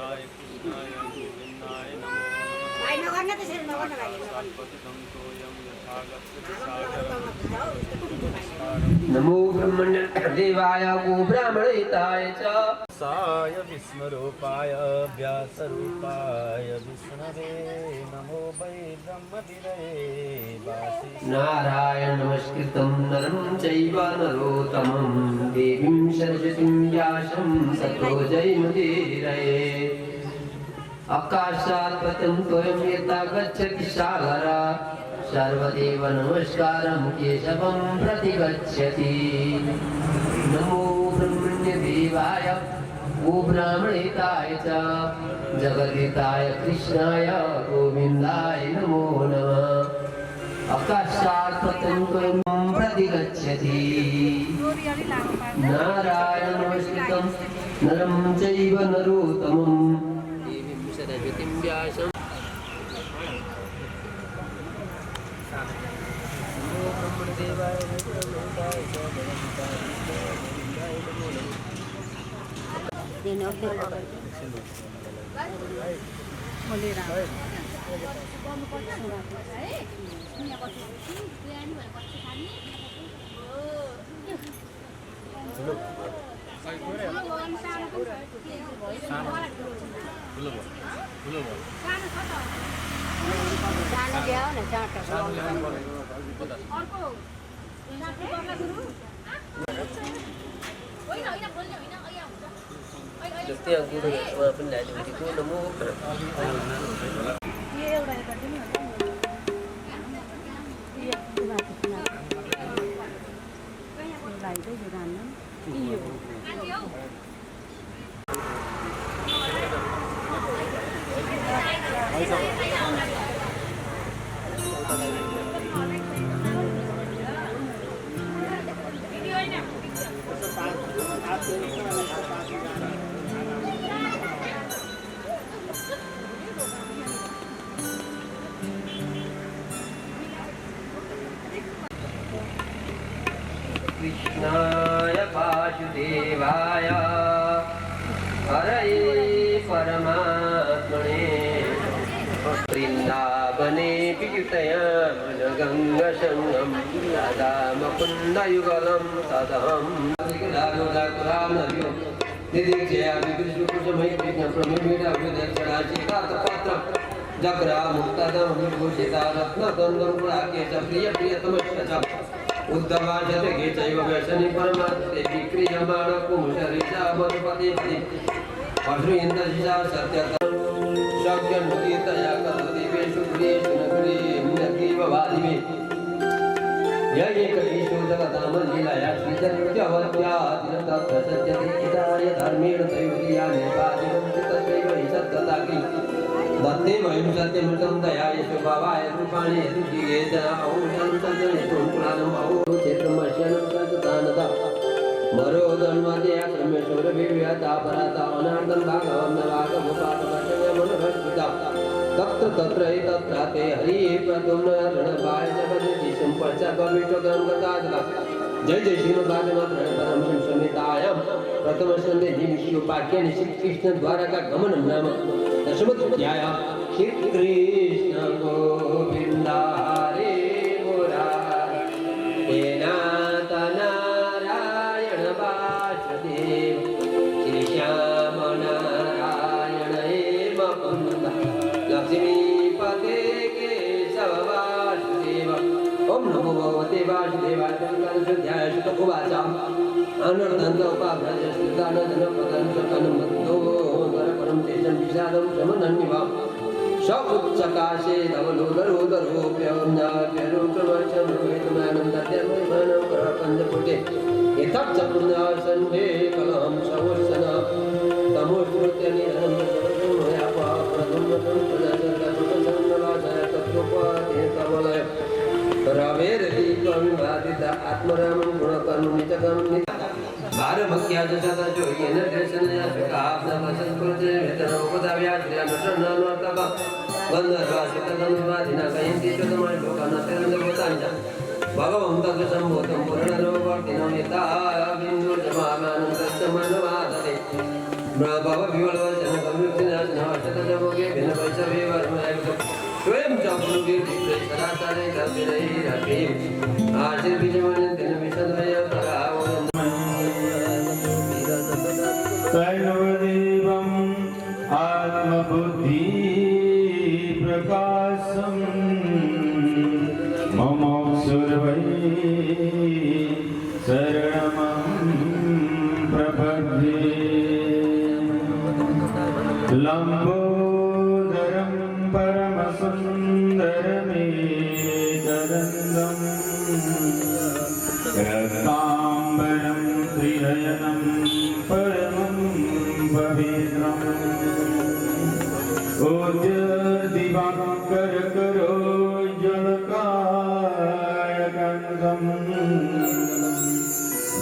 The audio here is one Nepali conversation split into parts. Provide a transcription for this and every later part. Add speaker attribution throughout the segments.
Speaker 1: गोविन्दाय कृष्णाय गोविन्दाय नमो नमः सात्वतितं तोयं यथा गच्छति सागरं
Speaker 2: नमो ब्रह्मण्य देवाय गो ब्राह्मणहिताय च
Speaker 1: साय विष्णुरूपाय व्यासरूपाय विष्णवे नमो वै ब्रह्मविदये वासी
Speaker 2: नारायण नमस्कृतं नरं चैव नरोत्तमं देवीं सरस्वतीं व्यासं ततो जयमुदीरये आकाशात् पतं त्वयं यथा गच्छति सागरः सर्वदेव नमस्कारं केशवं प्रति गच्छति नमो ब्रह्मण्यदेवाय गो ब्राह्मणहिताय च जगद्धिताय कृष्णाय गोविन्दाय नमो नमः आकाशात् पतं त्वयं प्रति गच्छति नारायण नमस्कृतं नरं चैव नरोत्तमं देवीं सरस्वतीं व्यासं जस्तै गुरुहरूमा पनि ल्याइदिएको नमो कृष्णाय वासुदेवाय हरये परमात्मने वृन्दावने वियुतयामन गङ्गसङ्गं राधामुकुन्दयुगलं तदहं जग्रामुक्तदं विभूषिता रत्नगन्धं पुराकेश प्रियतमस्य च उद्धवाचते चैव वैशनि परमात्ते विक्रियमाण कुमुशरिषा मधुपते अश्रुयन्तशिषा सत्यतं शक्यन्मुदीतया कलदेवेषु प्रियेषु नगरीं यैकैषु जगतामलीलया श्रीजन्यवत्यादिनतत्र सत्यते हिताय धर्मेण त्रैवतीया निर्वादिनं तत्रैव हि सत्तताकि दत्ते वयं सत्यमृतं दयाय स्वभावाय रूपाणि यदुजीये जना औषधं सज्जनेषु पुराणं बहु क्षेत्रमस्यनं सज्जतानता मरोदन्मदया श्रमेश्वरविव्यता पराता अनार्दं भागवन्नवागमुपातवचनमनभट्पिता तत्र एतत्राते हरिः प्रद्युम्नरणपाय जगदीशं सम्पर्चकविष्टगं गतादला जय जय श्रीमद्भागवतं समितायां प्रथमस्कन्धे विष्णुपाख्यानि श्रीकृष्ण द्वारका गमनं नाम दशमोऽध्याय श्रीकृष्ण गोविन्द हरे मुरारे नाथ नारायण वासुदेव श्रीश्याम नारायण हे मुकुन्द लक्ष्मीपते केशव वासुदेव ओम नमो भगवते वासुदेवाय तन्त्रध्याय सुत उवाच अनर्दन्त उपाभ्रज सुदानन्दन पदं सकनं मत्तो परं तेजं विषादं समनन्यव स उच्चकाशे धवलोदरोदरोऽप्यन्याप्यरूपमचं वेदमानन्दत्यमयमानं करकन्दपुटे एतच्चपुण्यसन्धे कलहं सवत्सन तमोस्मृत्य निधनं मया पाप्रदुम्नतं प्रजासर्गसुतसन्नवासाय तत्त्वपाते कमलय रवेरदीपविभादित आत्मरामं गुणकर्मनितकं भारभक्त्याच सदजो येन दर्शनया सुखाब्दवसत्कृते वेदनोपदाव्याश्रयानुषण्णनोर्तक गन्धर्वासितगन्धर्वादिना कयन्ति चोदमय लोकानतिरन्दभूतानि च भगवन्तं सम्भूतं पुरणरोवर्तिनं यथा बिन्दुर्जमामानं तस्य मनवादते भवविवलवचनकं युक्तिना शतजमोगे भिन्न वैशवे वर्मयुक्तं स्वयं चाप्नुकीर्तिं सदाचारे चाप्तिरैरपि आशीर्विजमनन्तिन विशद्वयोतरावनं
Speaker 1: तैर्वदेवम् आत्मबुद्धि प्रकाशं ममोऽसुर्वै शरणमहं प्रपद्ये लम्बोदरं परमसुन्दरमेतदन्दम् रक्ताम्बरं त्रिनयनं परमं पवित्रम् ओजदिवाकरकरोज्ज्वलकायकन्दम्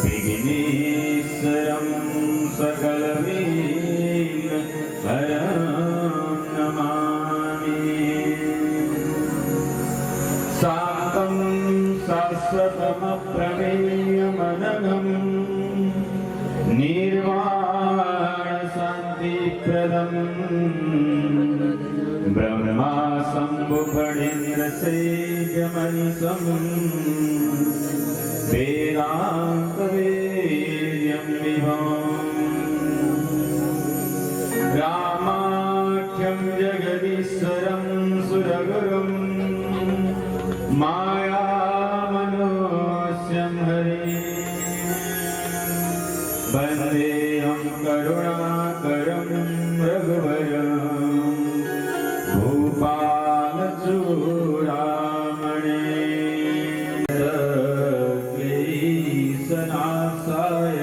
Speaker 1: विघ्नेश्वरं सकलवीर हरं नमामि शान्तं शाश्वतमप्रमेयमनघम् निर्वाणशान्तिप्रदम् ब्रह्मा शम्भुफणीन्द्रसेव्यमनिशं वेदान्तवेद्यं विभवम् रामाख्यं जगदीश्वरं सुरगुरुं मायामनोस्यं हरे वन्देऽहं करुणाकरं रघुवरं भूपालचूडामणे क्लेशनाशाय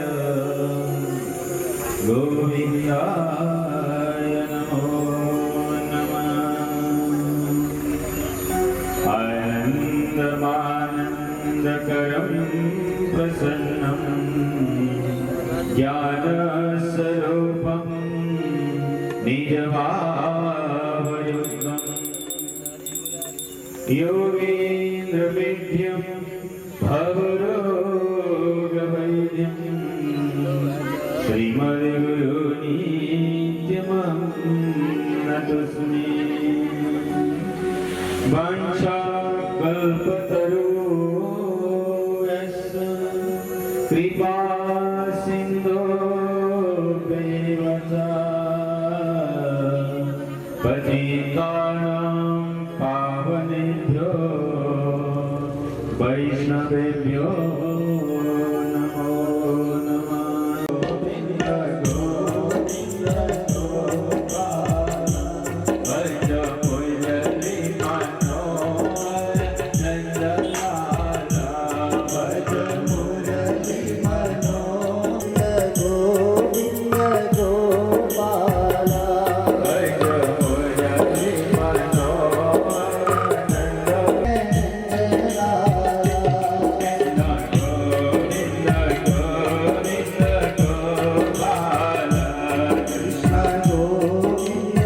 Speaker 1: गोविन्दाय नमो नमः आनन्दमानन्दकरं प्रसन्नं ज्ञानस्वरूपं निजभावयुक्तं योगीन्द्रविद्यं भवरोगवैद्यं श्रीमद्गुरुनित्यमं नतोऽस्मि वंशाकल्पतरुश्च कृपा सिन्धुभ्यैव च पतितानां पावनेभ्यो वैष्णवेभ्यो नमो नमः गोविन्द गोविन्द गोपाल भज मुरली मनोहर नन्दलाला भज मुरली मनोहर गोविन्द गोपाला भज मुरली मनोहर नन्दलाला गोविन्द गोविन्द गोपाला कृष्ण गोविन्द गोविन्द गोपाला कृष्ण गोविन्द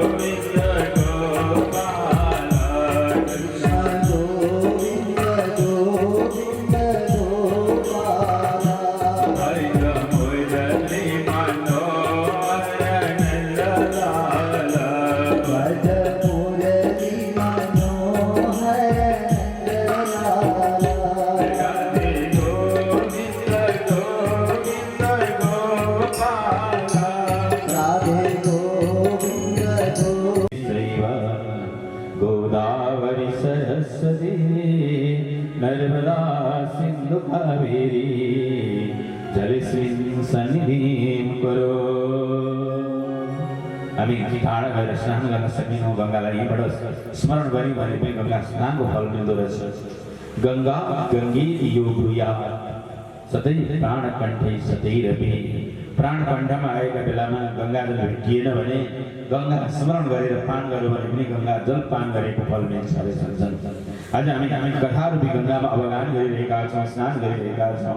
Speaker 1: गोविन्द गोपाला कृष्ण गोविन्द गोविन्द गोपाला भज मुरली मनोहर नन्दलाला भज मुरली मनोहर नन्दलाला राधे गोविन्द गोविन्द गोपाला राधे गोविन्द गोविन्द गोदावरी सरस्वती नर्मदा सिन्धु कावेरी जलस्मिन् सन्निधिं कुरु हामी ठाडा गएर स्नान गर्न सकिनौँ गङ्गालाई यहीँबाट स्मरण गऱ्यौँ भने पनि गङ्गा स्नानको फल मिल्दो रहेछ गङ्गा गङ्गेति यो ब्रूयात् सतै प्राणकण्ठे सतैरपि प्राणकण्ठमा आएका बेलामा गङ्गाजल भेटिएन भने गङ्गा स्मरण गरेर पान गर्यो भने पनि गङ्गा जल पान गरेको फल मिल्छ अरे भन्छन् आज हामी कथारूपी गङ्गामा अवगान गरिरहेका छौँ स्नान गरिरहेका छौँ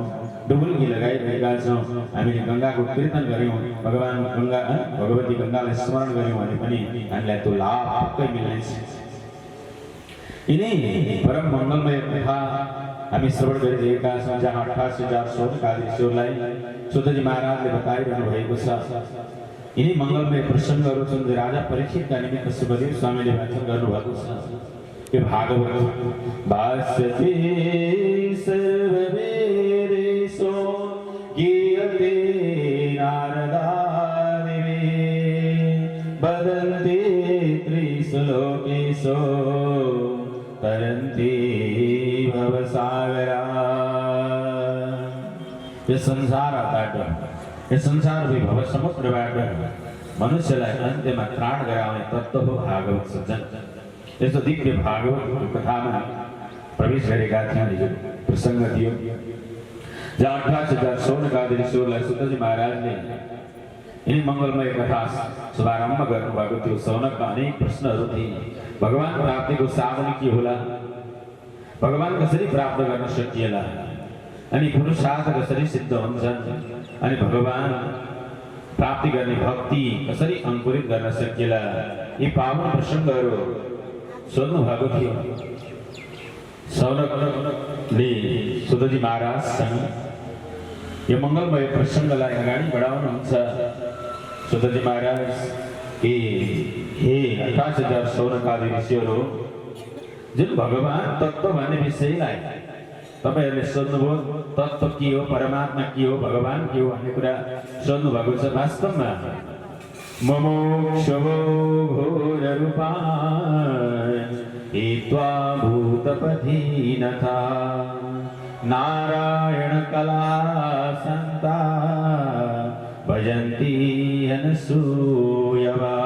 Speaker 1: डुबुल्की लगाइरहेका छौँ हामीले गङ्गाको कीर्तन गऱ्यौँ भगवान गङ्गा भगवती गङ्गालाई स्मरण गऱ्यौँ भने पनि हामीलाई त्यो लाभ पक्कै मिल्नेछ यिनै परम मङ्गलमय कथा हामी श्रवण गरिरहेका छौँ जहाँ 88,000 सोनका दृश्यहरूलाई सुतजी महाराजले बताइरहनु भएको छ। यिनी मङ्गलमय प्रसङ्गहरू छन् जो राजा परीक्षितका निमित्त सुखदेव स्वामीले वाचन गर्नुभएको छ। यो भागवत भाष्यते सर्ववेदेषु गीयते नारदादिवे वदन्ति त्रिषु लोकेषु तरन्ति भवसागरा। यो संसारबाट यो संसार भव समुद्रबाट मनुष्यलाई अन्त्यमा त्राण गराउने तत्त्व हो भागवत सज्जन। यस्तो दिव्य भागवत कथामा प्रवेश गरेका थियौँ। हिजो प्रसङ्ग थियो जहाँ 88,000 सोनका दृश्यहरूलाई सुतजी महाराजले यिनी मङ्गलमय कथा शुभारम्भ गर्नुभएको थियो। सौनकका अनेक प्रश्नहरू थिए। भगवान प्राप्तिको साधन के होला, भगवान कसरी प्राप्त गर्न सकिएला, अनि पुरुषार्थ कसरी सिद्ध हुन्छन्, अनि भगवान प्राप्ति गर्ने भक्ति कसरी अङ्कुरित गर्न सकिएला, यी पावन प्रसङ्गहरू सोध्नु भएको थियो। सौनकले सुतजी महाराजसँग यो मङ्गलमय प्रसङ्गलाई अगाडि बढाउनुहुन्छ। सुतजी महाराज हे 88,000 सौनका दृश्यहरू, जुन भगवान तत्त्व भन्ने विषयलाई तपाईहरूले सोध्नुभयो, तत्त्व के हो, परमात्मा के हो, भगवान के हो भन्ने कुरा सोध्नु भएको छ। वास्तवमा ममोक्षवो घोररूपान् हित्वा भूतपथीनथा नारायण कला सन्ता भजन्ति अनसूयवा।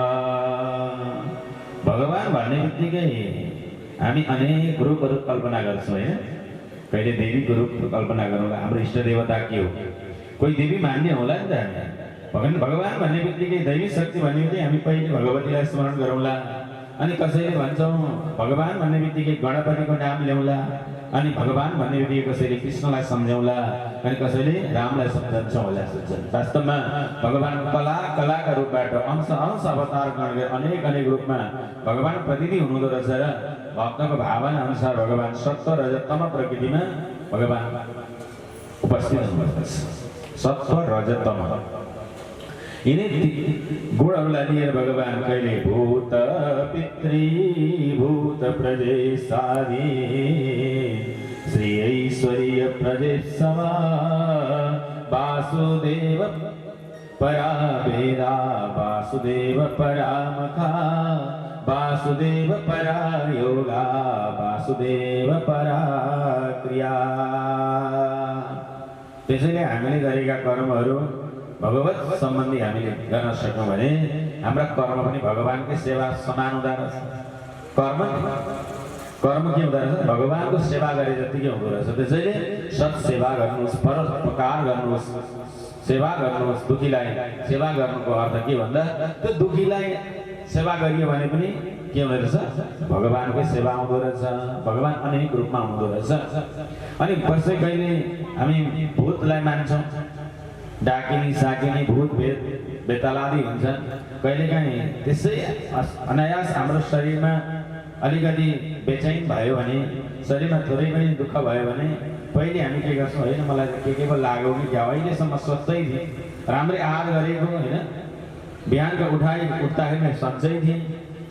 Speaker 1: भगवान भन्ने बित्तिकै हामी अनेक रूपहरू कल्पना गर्छौँ होइन। कहिले देवीको रूप कल्पना गरौँला, हाम्रो इष्ट देवता के हो, कोही देवी मान्ने होला नि त। भगवान भन्ने बित्तिकै दैवी शक्ति भन्ने बित्तिकै हामी पहिले भगवतीलाई स्मरण गरौँला। अनि कसैले भन्छौँ भगवान भन्ने बित्तिकै गणपतिको नाम ल्याउँला, अनि भगवान भन्ने बित्तिकै कसैले कृष्णलाई सम्झौँला, अनि कसैले रामलाई सम्झन्छौँ होला सोच्छन्। वास्तवमा भगवान कलाका रूपबाट अंश अवतार गरेर अनेक रूपमा भगवान प्रतिनिधि हुनुहुँदो रहेछ र भक्तको भावना अनुसार भगवान सत्व रजत तम प्रकृतिमा भगवान उपस्थित हुनुहुन्छ। सत्व रजत तम यिनै गुणहरूलाई लिएर भगवान कहिले भूत पितृ भूत प्रजेशादि श्री ऐश्वर्य प्रजेशमा वासुदेव परा वेदा वासुदेव परामखा वासुदेव परा योगा वासुदेव परा क्रिया। त्यसैले हामीले गरेका कर्महरू भगवत सम्बन्धी हामीले गर्न सक्यौँ भने हाम्रा कर्म पनि भगवानकै सेवा समान हुँदो रहेछ। कर्म के हुँदो रहेछ, भगवानको सेवा गरे जतिकै हुँदो रहेछ। त्यसैले सत्सेवा गर्नुहोस्, परोपकार गर्नुहोस्, सेवा गर्नुहोस्। दुखीलाई सेवा गर्नुको अर्थ के भन्दा त्यो दुखीलाई सेवा गरियो भने पनि के हुँदो रहेछ, भगवानकै सेवा हुँदो रहेछ। भगवान अनेक रूपमा हुँदो रहेछ। अनि कसै कहिले हामी भूतलाई मान्छौँ, डाकिनी साकिनी भूत बेतालादी हुन्छन्। कहिलेकाहीँ त्यसै अनायास हाम्रो शरीरमा अलिकति बेचैन भयो भने, शरीरमा थोरै पनि दुःख भयो भने पहिले हामी के गर्छौँ, होइन मलाई के को लाग्यो कि क्या, अहिलेसम्म स्वस्थै थिएँ, राम्रै आहार गरेको होइन, बिहानको उठ्दाखेरि सन्चै थिएँ,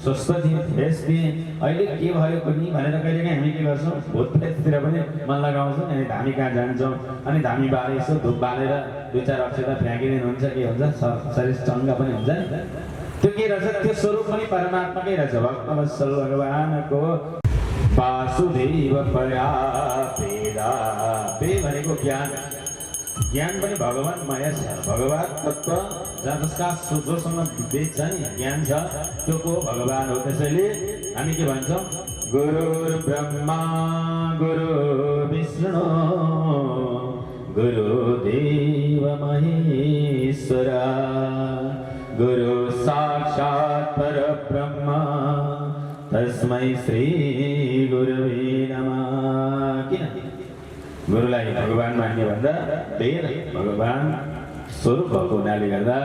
Speaker 1: स्वस्थ थिएँ, फ्रेस थिएँ, अहिले के भयो पनि भनेर कहिलेकाहीँ हामी के गर्छौँ, भूत प्रेततिर पनि मन लगाउँछौँ। अनि धामी कहाँ जान्छौँ, अनि धामी बाले यसो धुप बालेर 2-4 अक्षता फ्याँकिदिनु हुन्छ, के हुन्छ, शरीर चङ्गा पनि हुन्छ। त्यो के रहेछ, त्यो स्वरूप पनि परमात्माकै रहेछ। भक्तवत्सल भगवानको वासुदेव परा वेदा, वे भनेको ज्ञान, ज्ञान पनि भगवानमय छ। भगवान तत्त्व जसका जोसँग वेद छ नि, ज्ञान छ, त्यो को भगवान हो। त्यसैले हामी के भन्छौँ, गुरुर् ब्रह्मा गुरु विष्णु गुरुदेव महेश्वरा गुरु साक्षात् परब्रह्म तस्मै श्री गुरुवे नमः। किन गुरुलाई भगवान मान्ने भन्दा वेद भगवान स्वरूप भएको हुनाले गर्दा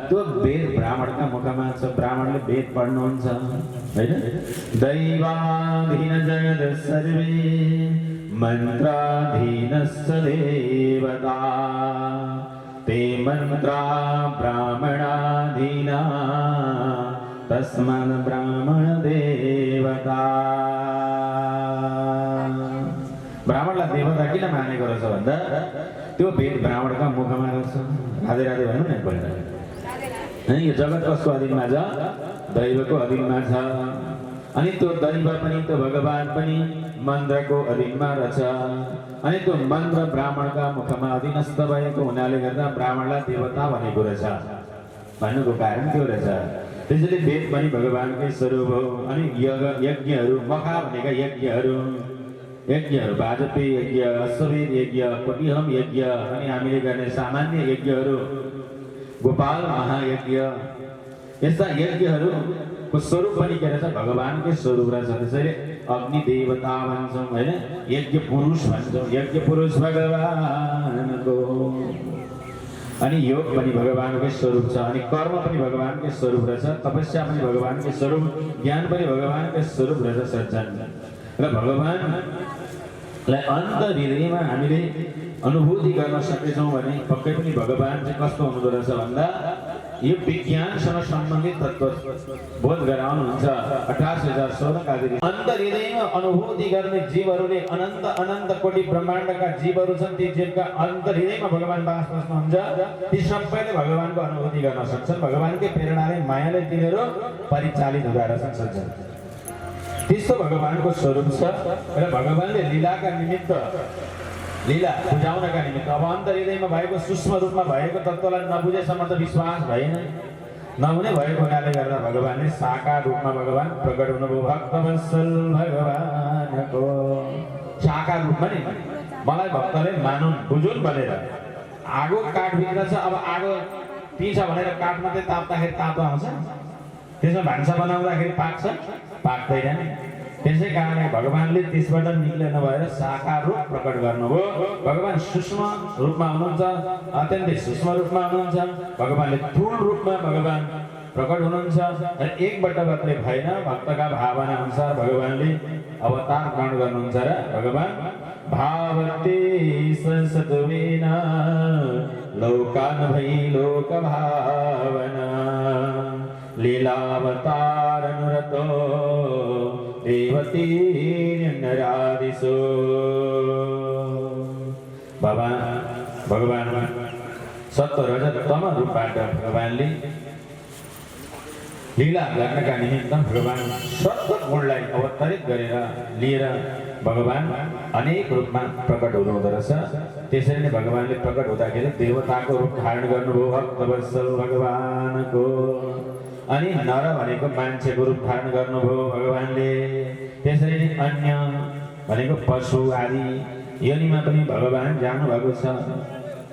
Speaker 1: त्यो वेद ब्राह्मणका मुखमा छ। ब्राह्मणले वेद पढ्नुहुन्छ होइन। दैवाधीन जगत् सर्वे मन्त्राधीनस्य देवता ते मन्त्रा ब्राह्मणाधीना तस्मात् ब्राह्मण देवता ब्राह्मणलाई देवता किन मानेको रहेछ भन्दा त्यो वेद ब्राह्मणका मुखमा रहेछ। राधे राधे भन्नु न एकपल्ट है। यो जगत कसको अधीनमा छ? दैवको अधीनमा छ। अनि त्यो दैव पनि त्यो भगवान पनि मन्त्रको अधीनमा रहेछ। अनि त्यो मन्त्र ब्राह्मणका मुखमा अधीनस्थ भएको हुनाले गर्दा ब्राह्मणलाई देवता भनेको रहेछ। भन्नुको कारण त्यो रहेछ। त्यसैले वेद पनि भगवानकै स्वरूप हो। अनि यज्ञहरू मखा भनेका यज्ञहरू वाजपेयी यज्ञ, अश्वमेध यज्ञ, कोटिहम यज्ञ, अनि हामीले गर्ने सामान्य यज्ञहरू, गोपाल महायज्ञ, यस्ता यज्ञहरूको स्वरूप पनि के रहेछ? भगवानकै स्वरूप रहेछ। त्यसैले अग्नि देवता भन्छौँ होइन, यज्ञ पुरुष भन्छौँ, यज्ञ पुरुष भगवानको। अनि योग पनि भगवानकै स्वरूप छ। अनि कर्म पनि भगवानकै स्वरूप रहेछ। तपस्या पनि भगवानकै स्वरूप, ज्ञान पनि भगवानकै स्वरूप रहेछ सज्जन। र भगवानलाई अन्तर हृदयमा हामीले अनुभूति गर्न सकेछौँ भने पक्कै पनि भगवान चाहिँ कस्तो हुँदो रहेछ भन्दा यो विज्ञानसँग सम्बन्धित तत्त्व बोध गराउनुहुन्छ। 28,016 का अन्तर हृदयमा अनुभूति गर्ने जीवहरूले अनन्त कोटि ब्रह्माण्डका जीवहरू छन्। ती जीवका अन्तर हृदयमा भगवान वास बस्नुहुन्छ। ती सबैले भगवानको अनुभूति गर्न सक्छन्। भगवानकै प्रेरणाले मायाले तिनीहरू परिचालित हुँदा रहेछन् सज्जन। त्यस्तो भगवानको स्वरूप छ। र भगवानले लीलाका निमित्त, लीला बुझाउनका निमित्त अब अन्तर हृदयमा भएको सूक्ष्म रूपमा भएको तत्त्वलाई नबुझेसम्म त विश्वास भएन। नहुने भएको हुनाले गर्दा भगवानले साकार रूपमा भगवान प्रकट हुनुभयो। भक्तवत्सल भगवानको साकार रूपमा नि मलाई भक्तले मानुन् बुझुन् भनेर। आगो काठभित्र छ। अब आगो पिन्छ भनेर काठ मात्रै ताप्दाखेरि तातो आउँछ? त्यसमा भान्सा बनाउँदाखेरि पाक्छ? पाक्दैन। त्यसै कारणले भगवानले त्यसबाट निक्लेन भएर साकार रूप प्रकट गर्नुभयो। भगवान सूक्ष्म रूपमा हुनुहुन्छ, अत्यन्तै सूक्ष्म रूपमा हुनुहुन्छ। भगवानले स्थूल रूपमा भगवान प्रकट हुनुहुन्छ। र एकबाट मात्रै भएन, भक्तका भावना अनुसार भगवानले अवतार ग्रहण गर्नुहुन्छ। र भगवान भावते संसतवेन लोकान् भई लोक भावना लीलावतार अनुरतो देवती नरादिसो। भगवान सत्व रजत तम रूपबाट भगवानले लीला गर्नका निमित्त भगवान सत्व गुणलाई अवतरित गरेर लिएर भगवान अनेक रूपमा प्रकट हुनुहुँदो रहेछ। त्यसरी नै भगवानले प्रकट हुँदाखेरि देवताको रूप धारण गर्नुभयो भक्तवत्सल भगवानको। अनि नर भनेको मान्छेको रूप धारण गर्नुभयो भगवानले। त्यसरी नै अन्य भनेको पशु आदि योनिमा पनि भगवान जानुभएको छ।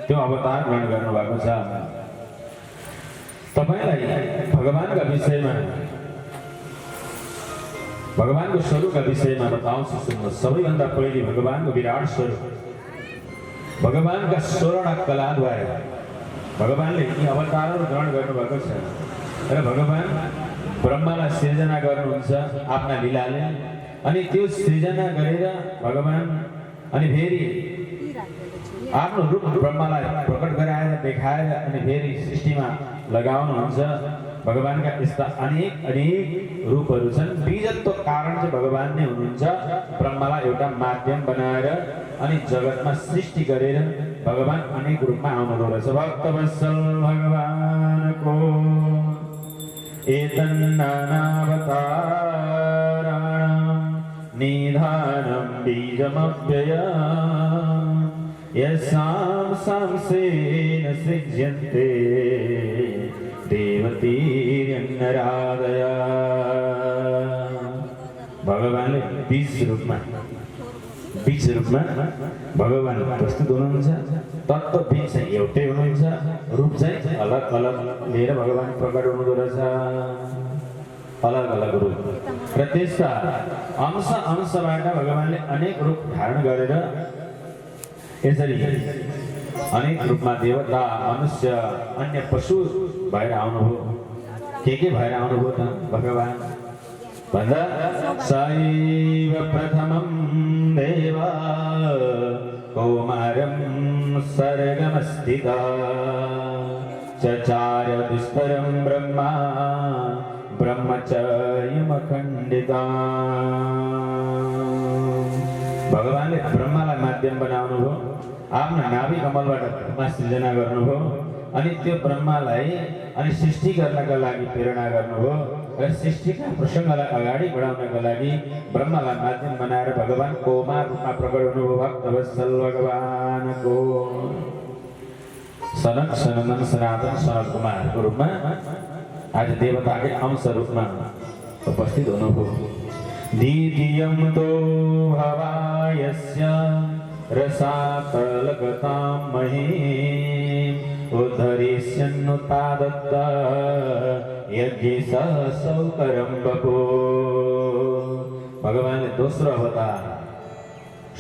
Speaker 1: त्यो अवतार ग्रहण गर्नुभएको छ। तपाईलाई भगवानका विषयमा, भगवानको स्वरूपका विषयमा बताउँछु सुन्नुहोस्। सबैभन्दा पहिले भगवानको विराट स्वरूप, भगवानका 16 कलाद्वारा भगवानले यी अवतारहरू ग्रहण गर्नुभएको छ। र भगवान ब्रह्मालाई सृजना गर्नुहुन्छ आफ्ना लीलाले। अनि त्यो सृजना गरेर भगवान अनि फेरि आफ्नो रूप ब्रह्मालाई प्रकट गराएर देखाएर अनि फेरि सृष्टिमा लगाउनुहुन्छ। भगवानका यस्ता अनेक रूपहरू छन्। बीजत्व कारण चाहिँ भगवान नै हुनुहुन्छ। ब्रह्मालाई एउटा माध्यम बनाएर अनि जगतमा सृष्टि गरेर भगवान अनेक रूपमा आउनुहुँदो रहेछ। भक्तवत्सल भगवानको एतन्नानावताराणां निधानं बीजमव्ययम् यस्यां सांसेन सृज्यन्ते देवतीर्यन्नरादया। भगवानले बीज रूपमा भगवान प्रस्तुत हुनुहुन्छ। तत्त्व बीज चाहिँ एउटै हुनुहुन्छ, रूप चाहिँ अलग अलग लिएर भगवान प्रकट हुनुहुँदो रहेछ। अलग अलग रूप र त्यसका अंशबाट भगवानले अनेक रूप धारण गरेर यसरी अनेक रूपमा देवता, मनुष्य, अन्य पशु भएर आउनुभयो। के भएर आउनुभयो त भगवान भन्दा सैव प्रथमं देवा कौमारं सर्गमस्थिता चचार दुस्तरं ब्रह्मा ब्रह्मचर्यमखण्डिता भगवानले ब्रह्मालाई माध्यम बनाउनुभयो आफ्नो नाभि कमलबाट ब्रह्मा सृजना गर्नुभयो अनि त्यो ब्रह्मालाई अनि सृष्टि गर्नका लागि प्रेरणा गर्नुभयो र सृष्टिका प्रसङ्गलाई अगाडि बढाउनका लागि ब्रह्मालाई माध्यम बनाएर भगवान कौमार रूपमा प्रकट हुनुभयो भक्तवत्सल भगवानको सनक सनन्दन सनातन सनत कुमारको रूपमा आज देवताकै अंश रूपमा उपस्थित हुनुभयो द्वितीयं तो भवायस्य रसातलगतां महीम् उद्धरिष्यन्नुतादत्त यज्ञ सौकरं बभो भगवानले दोस्रो अवतार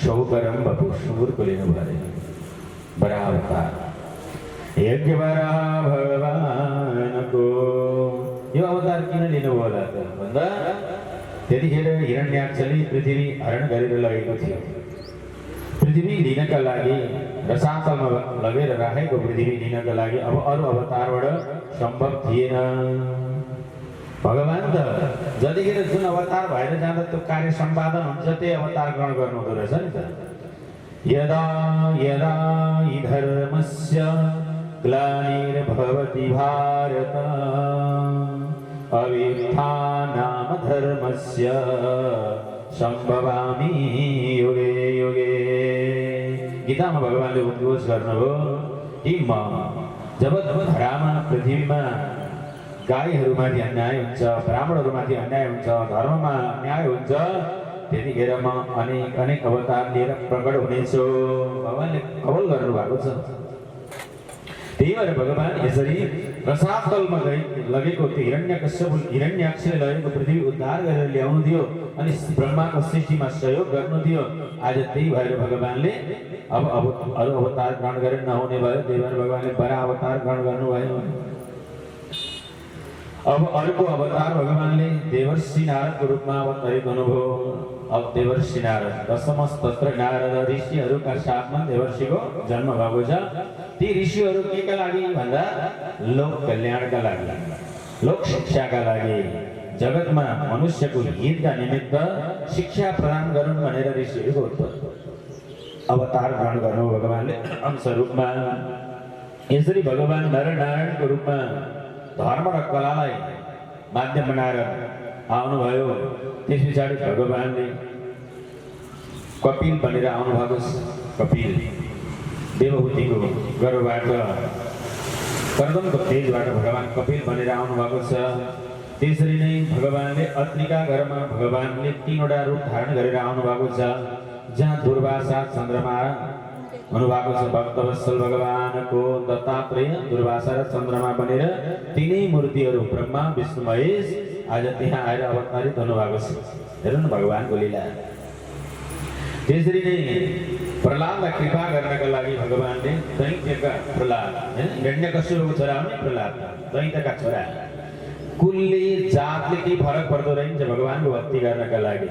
Speaker 1: सौकरं बभो सुरको लिनुभयो बडा अवतार यज्ञ बडा भगवानको यो अवतार किन लिनुभयो होला त भन्दा त्यतिखेर हिरण्याक्षले पृथ्वी हरण गरेर लगेको थियो पृथ्वी लिनका लागि रसातलमा लगेर राखेको पृथ्वी लिनका लागि अब अरू अवतारबाट सम्भव थिएन भगवान त जतिखेर जुन अवतार भएर जाँदा त्यो कार्य सम्पादन हुन्छ त्यही अवतार ग्रहण गर्नु हुँदो रहेछ नि त यदा यदा हि धर्मस्य ग्लानिर्भवति भारत अवित्थानाम धर्मस्य सम्भवामि युगे युगे गीतामा भगवानले उद्घोष गर्नुभयो कि म जब धरामा पृथ्वीमा गाईहरूमाथि अन्याय हुन्छ ब्राह्मणहरूमाथि अन्याय हुन्छ धर्ममा अन्याय हुन्छ त्यतिखेर म अनेक अनेक अवतार लिएर प्रकट हुनेछु भगवानले कबल गर्नुभएको छ त्यही भएर भगवान यसरी रसातलमा लगेको त्यो हिरण्याक्षले लगेको पृथ्वी उद्धार गरेर ल्याउनु दियो अनि ब्रह्माको सृष्टिमा सहयोग गर्नु दियो आज त्यही भएर भगवानले अब अरू अवतार ग्रहण गरेर नहुने भयो त्यही भएर भगवानले बडा अवतार ग्रहण गर्नुभयो अब अर्को अवतार भगवानले देवर्षि नारदको रूपमा अवतरित हुनुभयो अब देवर्षि नारद दशमस्तत्र नारद ऋषिहरूका साथमा देवर्षिको जन्म भएको छ ती ऋषिहरू केका लागि भन्दा लोक कल्याणका लागि लोक शिक्षाका लागि जगतमा मनुष्यको हितका निमित्त शिक्षा प्रदान गरून् भनेर ऋषिहरूको अवतार ग्रहण गर्नु भगवानले अंश रूपमा यसरी भगवान नरनारायणको रूपमा धर्म र कलालाई माध्यम बनाएर आउनुभयो त्यस पछाडि भगवानले कपिल बनेर आउनुभएको कपिल देवहूतिको गर्भबाट कर्दमको तेजबाट भगवान कपिल बनेर आउनुभएको छ त्यसरी नै भगवानले अत्रिका घरमा भगवानले 3वटा रूप धारण गरेर आउनुभएको छ जहाँ दुर्वासा चन्द्रमा हुनुभएको छ भक्तवत्सल भगवानको दत्तात्रेय दुर्वासा र चन्द्रमा बनेर तीनै मूर्तिहरू ब्रह्मा विष्णु महेश आज त्यहाँ आएर अवतरित हुनुभएको छ हेर्नु भगवानको लीला त्यसरी नै प्रहलादलाई कृपा गर्नका लागि भगवानले दैत्यका प्रहलाद हिरण्यकश्यपको छोरा हो नि प्रहलाद दैत्यका छोरा कुलले जातले केही फरक पर्दो रहेछ भगवानको भक्ति गर्नका लागि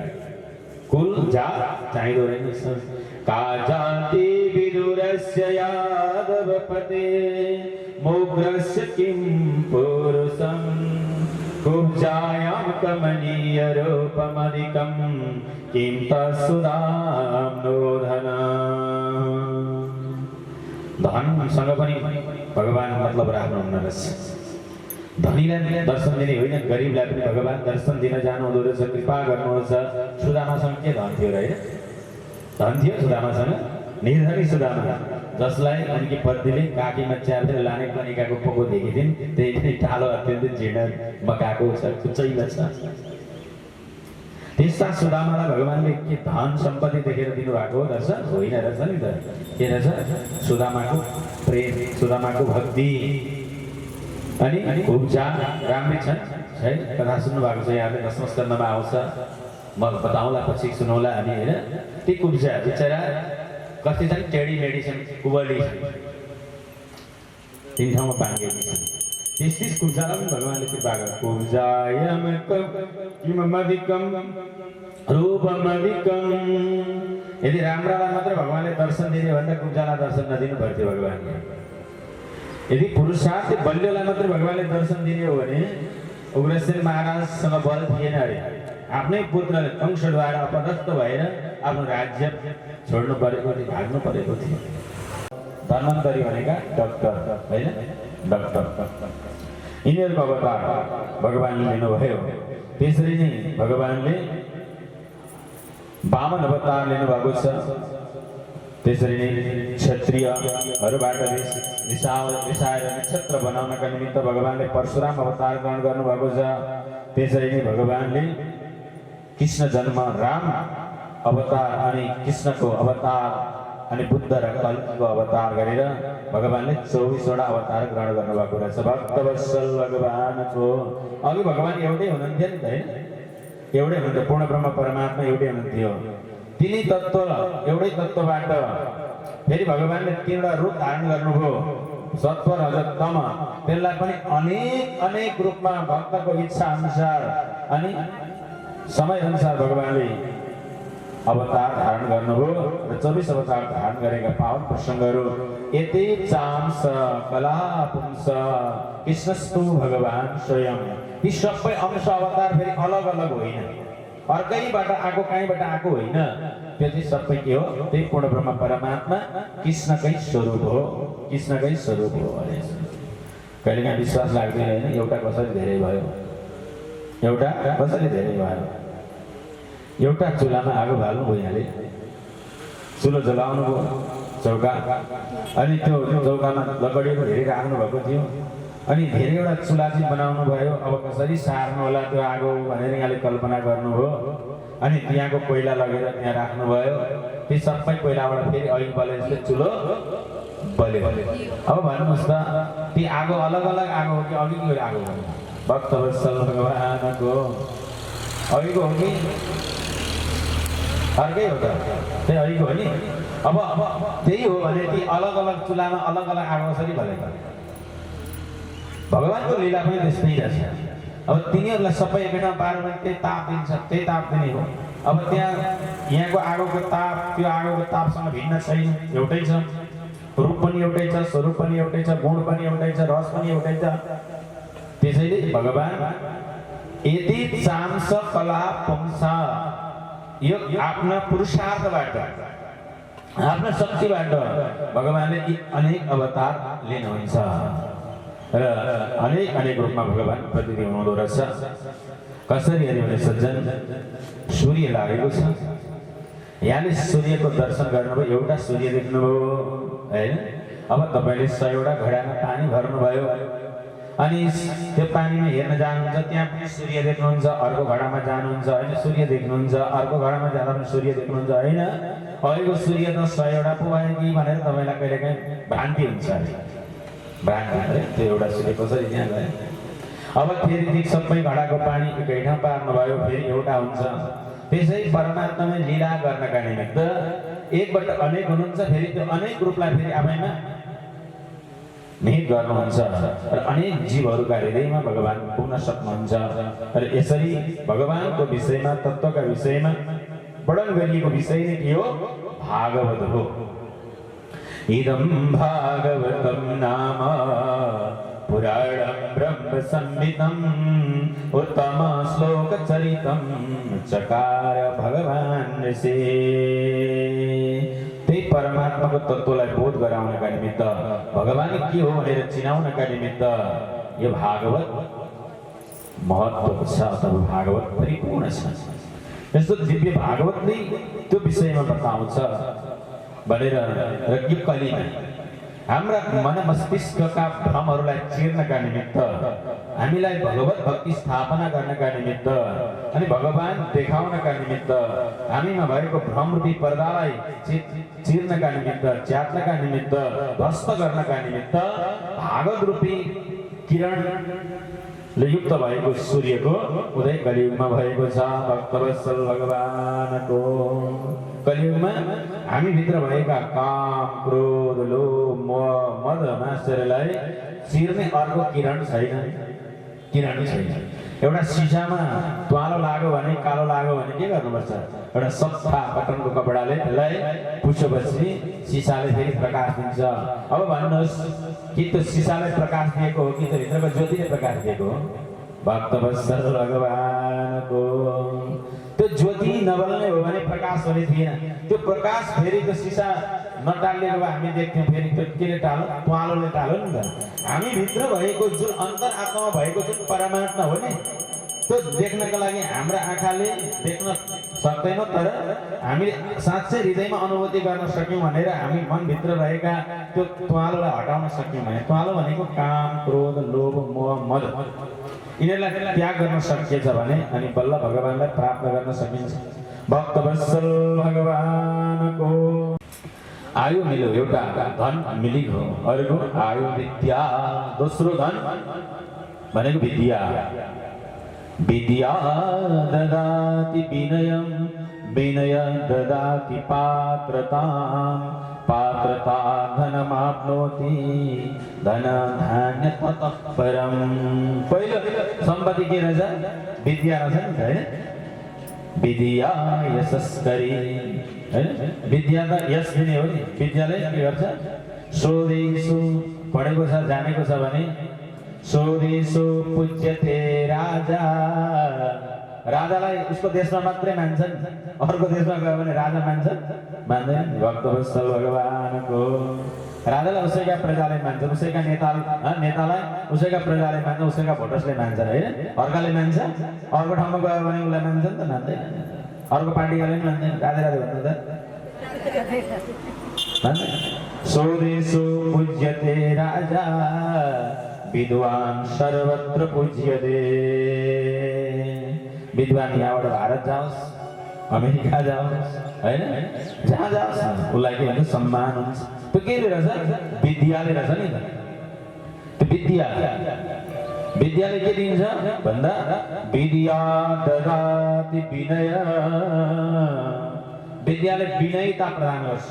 Speaker 1: कुल जात चाहिँदो रहेछ का जाति विदुरस्य यादवपते मोग्रस्य किं पुरुषं कुब्जायां कमनीय रूपमधिकं किं तत्सुधाम्नो धनसँग पनि भगवान मतलब राख्नुहुन्न रहेछ धनीलाई दर्शन दिने होइन गरिबलाई पनि भगवान दर्शन दिन जानु हुँदो रहेछ कृपा गर्नुहुन्छ सुदामासँग के धन थियो र होइन धन थियो सुदामासँग निर्धनी सुदामा जसलाई अनिकी पत्नीले काकीमा च्यापेर लाने कनिकाको पोको देखेकी थिइन् त्यही पनि टालो अत्यन्तै जीर्ण मकाएको छ कुचैला छ त्यस्ता सुदामालाई भगवानले के धन सम्पत्ति देखेर दिनुभएको दर्शन होइन रहेछ नि त के रहेछ सुदामाको प्रेम सुदामाको भक्ति अनि उपचार राम्रै छन् है कथा सुन्नु भएको छ यहाँले दशम स्कन्धमा आउँछ म बताउँला पछि सुनौला हामी होइन ती कुब्जा बिचरा कति छन् टेडी मेडिसिन कुबली तीन ठाउँमा बाँधिएकी छन् त्यस कुब्जालाई पनि भगवानले कृपा गर्छ कुब्जायम किमधिकम रूपमधिकम यदि राम्रालाई मात्र भगवानले दर्शन दिने भन्दा कुब्जालाई दर्शन नदिनु पर्थ्यो भगवानले। यदि पुरुषार्थ बलियोलाई मात्र भगवानले दर्शन दिने हो भने उग्रसेन महाराजसँग बल थिएन अरे। आफ्नै पुत्रले कंसद्वारा अपदस्थ भएर आफ्नो राज्य छोड्नु परेको थियो, भाग्नु परेको थियो। धन्वन्तरी भनेका डाक्टर होइन, डाक्टर यिनीहरूको अवतार भगवानले लिनुभयो। त्यसरी नै भगवानले वामन अवतार लिनुभएको छ। त्यसरी नै क्षत्रियहरूबाट रिसाएर नक्षत्र बनाउनका निमित्त भगवानले परशुराम अवतार ग्रहण गर्नुभएको छ। त्यसरी नै भगवानले कृष्ण जन्म राम अवतार अनि कृष्णको अवतार अनि बुद्ध र कल्कीको अवतार गरेर भगवानले 24वटा अवतार ग्रहण गर्नुभएको रहेछ। भक्तवत्सल भगवानको अघि भगवान एउटै हुनुहुन्थ्यो नि त होइन, एउटै हुनुहुन्थ्यो। पूर्ण ब्रह्म परमात्मा एउटै हुनुहुन्थ्यो। तिनै तत्त्व एउटै तत्त्वबाट फेरि भगवानले 3वटा रूप धारण गर्नुभयो, सत्व रजत तम। त्यसलाई पनि अनेक रूपमा भक्तको इच्छा अनुसार अनि समय अनुसार भगवानले अवतार धारण गर्नुभयो र 24 अवतार धारण गरेका पावन प्रसङ्गहरू यति चांस कला पुंस कृष्णस्तु भगवान स्वयं। यी सबै अंश अवतार फेरि अलग अलग होइन, अर्कैबाट आएको कहीँबाट आएको होइन। त्यो चाहिँ सबै के हो? त्यही पूर्ण ब्रह्म परमात्मा कृष्णकै स्वरूप हो, कृष्णकै स्वरूप हो। कहिलेकाहीँ विश्वास लाग्दैन होइन, एउटा कसरी धेरै भयो, एउटा कसरी धेरै भयो। एउटा चुलामा आगो बाल्नु भइहाले, चुलो जलाउनु भयो चौका, अनि त्यो चौकामा लकडी धेरै राख्नु भएको थियो, अनि धेरैवटा चुला चाहिँ बनाउनु भयो। अब कसरी सार्नु होला त्यो आगो भनेर यहाँले कल्पना गर्नुभयो। अनि त्यहाँको कोइला लगेर त्यहाँ राख्नुभयो। ती सबै कोइलाबाट फेरि अघि बलेपछि चुलो बल्यो। अब भन्नुहोस् त ती आगो अलग अलग आगो हो कि अघिको आगो हो? भक्तवत्सल भगवानको अघिको हो कि अर्कै हो त? त्यही अघिको हो नि। अब त्यही हो भने ती अलग अलग चुलामा अलग अलग आगो कसरी बलेको? भगवानको लीला पनि त्यस्तै रहेछ। अब तिनीहरूलाई सबै एकैठाउँ पार्यो भने त्यही ताप दिन्छ, त्यही ताप दिने हो। अब त्यहाँ यहाँको आगोको ताप त्यो आगोको तापसँग भिन्न छैन, एउटै छ। रूप पनि एउटै छ, स्वरूप पनि एउटै छ, गुण पनि एउटै छ, रस पनि एउटै छ। त्यसैले भगवान यति चांस कला पुंस यो आफ्ना पुरुषार्थबाट आफ्ना शक्तिबाट भगवानले अनेक अवतार लिनुहुन्छ र अनेक रूपमा भगवान प्रतीत हुनुहुँदो रहेछ। कसरी हेर्यो भने सज्जन सूर्य लागेको छ, यहाँले सूर्यको दर्शन गर्नुभयो, एउटा सूर्य देख्नुभयो होइन। अब तपाईँले 100वटा घडामा पानी भर्नुभयो अनि त्यो पानीमा हेर्न जानुहुन्छ, त्यहाँ पनि सूर्य देख्नुहुन्छ। अर्को घडामा जानुहुन्छ होइन, सूर्य देख्नुहुन्छ। अर्को घडामा जाँदा पनि सूर्य देख्नुहुन्छ होइन। अहिलेको सूर्य त 100वटा पो भयो कि भनेर तपाईँलाई कहिलेकाहीँ भ्रान्ति हुन्छ। भ्रान्ति अरे त्यो एउटा सूर्य कसरी त्यहाँ गयो? अब फेरि ती सबै घडाको पानी एकै ठाउँ पार्नुभयो, फेरि एउटा हुन्छ। त्यसै परमात्मामा लीला गर्नका निमित्त एकबाट अनेक हुनुहुन्छ, फेरि त्यो अनेक रूपलाई फेरि आफैमा निहित गर्नुहुन्छ र अनेक जीवहरूका हृदयमा भगवान पुग्न सक्नुहुन्छ। र यसरी भगवानको विषयमा तत्त्वका विषयमा वर्णन गरिएको विषय नै के हो? भागवत हो। इदं भागवतं नाम पुराणं ब्रह्म संहितं उत्तम श्लोक चरितं चकार भगवान ऋषि। त्यही परमात्माको तत्त्वलाई बोध गराउनका निमित्त भगवान के हो भनेर चिनाउनका निमित्त यो भागवत महत्त्व छ अथवा भागवत परिपूर्ण छ। यस्तो दिव्य भागवतले त्यो विषयमा बताउँछ भनेर र यो कलिमा हाम्रा मन मस्तिष्कका भ्रमहरूलाई चिर्नका निमित्त, हामीलाई भगवत भक्ति स्थापना गर्नका निमित्त अनि भगवान देखाउनका निमित्त, हामीमा भएको भ्रमरूपी पर्दालाई चिर्नका निमित्त, च्यात्नका निमित्त, ध्वस्त गर्नका निमित्त भागवत रूपी किरणले युक्त भएको सूर्यको उदय कलियुगमा भएको छ। भक्तवत्सल भगवानको कलियुगमा हामीभित्र भएका काम क्रोध लोभ मोह मद मात्सर्यलाई चिर्ने अर्को किरण छैन। किरण छैन। एउटा सिसामा त्वालो लाग्यो भने कालो लाग्यो भने के गर्नुपर्छ? एउटा सफा कटनको कपडाले त्यसलाई पुछेपछि सिसाले फेरि प्रकाश दिन्छ। अब भन्नुहोस् कि त्यो सिसाले प्रकाश दिएको हो कि त्यो भित्रको ज्योतिले प्रकाश दिएको हो? भक्तवत्सल भगवानको त्यो ज्योति नबल्ने हो भने प्रकाश हुने थिएन। त्यो प्रकाश फेरि त्यो सिसा नटालिएको भए हामी देख्थ्यौँ। फेरि त्यो केले टालो? त्वालोले टालो नि त। हामी भित्र भएको जुन अन्तर आत्मामा भएको जुन परमात्मा हो नि, त्यो देख्नको लागि हाम्रा आँखाले देख्न सक्दैनौँ, तर हामीले साँच्चै हृदयमा अनुभूति गर्न सक्यौँ भनेर हामी मनभित्र रहेका त्यो त्वालोलाई हटाउन सक्यौँ भने, त्वालो भनेको काम, क्रोध, लोभ, मोह, मद, यिनीहरूलाई त्याग गर्न सकिएछ भने अनि बल्ल भगवानलाई प्राप्त गर्न सकिन्छ। भक्तवत्सल भगवानको आयु मिल्यो, एउटा धन मिलिगयो, अर्को आयु विद्या, दोस्रो धन भनेको विद्या। विद्या ददाति विनयं, विनय ददाति पात्रतां, पात्रता धनमाप्नोति, धनधान्य ततः परं। पहिलो सम्पत्ति के रहेछ? विद्या रहेछ नि त, हैन? विद्या यशस्करी, हैन? विद्या त यश दिने हो नि। विद्याले के गर्छ? सोदेशु पढेको छ, जानेको छ भने सोदेशु पूज्यते राजा। राजालाई उसको देशमा मात्रै मान्छन्, अर्को देशमा गयो भने राजा मान्छ? मान्दैन। भक्तवत्सल भगवानको राजालाई उसैका प्रजाले मान्छ, उसैका नेतालाई उसैका प्रजाले मान्छ, उसैका भोटर्सले मान्छन्, हैन? अर्काले मान्छ, अर्को ठाउँमा गयो भने उसलाई मान्छ नि त? मान्दैन। अर्को पार्टीले पनि मान्दैन। राधे राधे भन्नु त। स्वदेशो पूज्यते राजा, विद्वान सर्वत्र पूज्यते। विद्वान यहाँबाट भारत जाओस्, अमेरिका जाओस्, हैन? जहाँ जाओस् उसलाई के भन्छ? सम्मान हुन्छ। त्यो केले रहेछ? विद्याले रहेछ नि त। त्यो विद्याले के दिन्छ भन्दा विद्या ददाति विनय। विद्याले विनयता प्रदान गर्छ,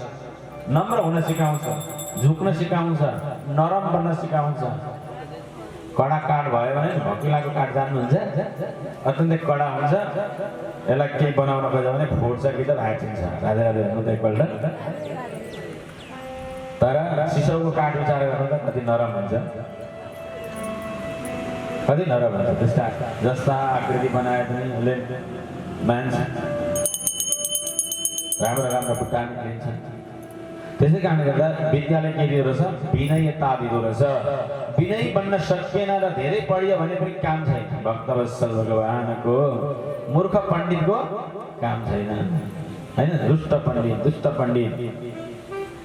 Speaker 1: नम्र हुन सिकाउँछ, झुक्न सिकाउँछ, नरम बन्न सिकाउँछ। कडा काठ भयो भने भकिलाको काठ जान्नुहुन्छ? अत्यन्तै कडा हुन्छ, यसलाई केही बनाउन खोज्यो भने फुट्छ कि त भाँचिन्छ। राजा राजा भन्नु त एकपल्ट। तर सिसौको काठ विचार गर्नु त कति नरम हुन्छ, कति नरम हुन्छ। त्यसका जस्ता आकृति बनाए पनि उसले मान्छ, राम्रो राम्रो बुट्टा निक्लिन्छ। त्यसै कारणले गर्दा विद्याले के दिँदो रहेछ? विनयता दिँदो रहेछ। विनय बन्न सकिएन र धेरै पढियो भने पनि काम छैन। भक्तवत्सल भगवानको मूर्ख पण्डितको काम छैन, हैन? दुष्ट पण्डित, दुष्ट पण्डित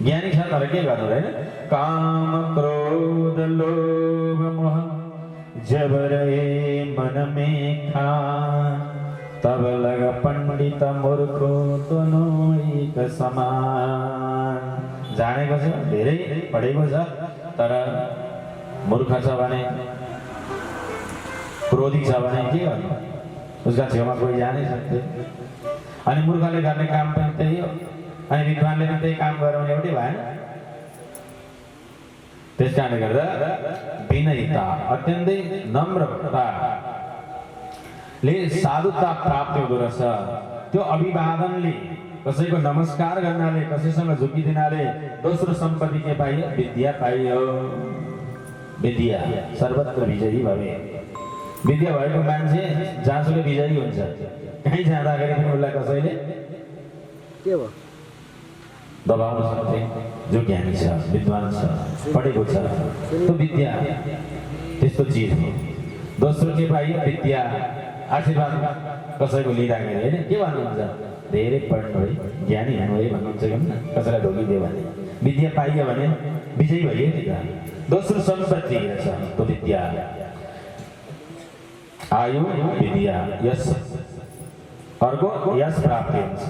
Speaker 1: ज्ञानी छ तर के गर्नु, हैन? काम क्रोध लोभ मोह जब रहे मन में खा, तब लग पंडित मूर्खो दोनों एक समान। जानेको छ, धेरै पढेको छ, तर मूर्ख छ भने, क्रोधी छ भने के गर्नु? उसका छेउमा कोही जानै सक्दैन। अनि मूर्खले गर्ने काम पनि त्यही हो, अनि विद्वानले पनि त्यही काम गर्यो भने एउटै भएन। त्यस कारणले गर्दा विनयता, अत्यन्तै नम्रताले साधुता प्राप्त हुँदो रहेछ। त्यो अभिवादनले, कसैको नमस्कार गर्नाले, कसैसँग झुकिदिनाले दोस्रो सम्पत्ति के पाइयो? विद्या पाइयो। विद्या सर्वत्र विजयी भए। विद्या भएको मान्छे जहाँसुकै विजयी हुन्छ। कहीँ जाँदाखेरि पनि उसलाई कसैले
Speaker 2: के भयो?
Speaker 1: दबाउन सक्दैन। जो ज्ञानी छ, विद्वान छ, पढेको छ, त्यो विद्या त्यस्तो चिज हो। दोस्रो के पाइयो? विद्या। आशीर्वाद कसैको लिँदाखेरि, होइन? के भन्नुहुन्छ? धेरै पढ्नु है, ज्ञानी हुनु है भन्नुहुन्छ कि कसैलाई ढोकिदियो भने विद्या पाइयो भने विजयी भइयो नि त। दोस्रो सम्पत्ति रहेछ त्यो विद्या। आयु विद्या, यश। अर्को यश प्राप्ति हुन्छ।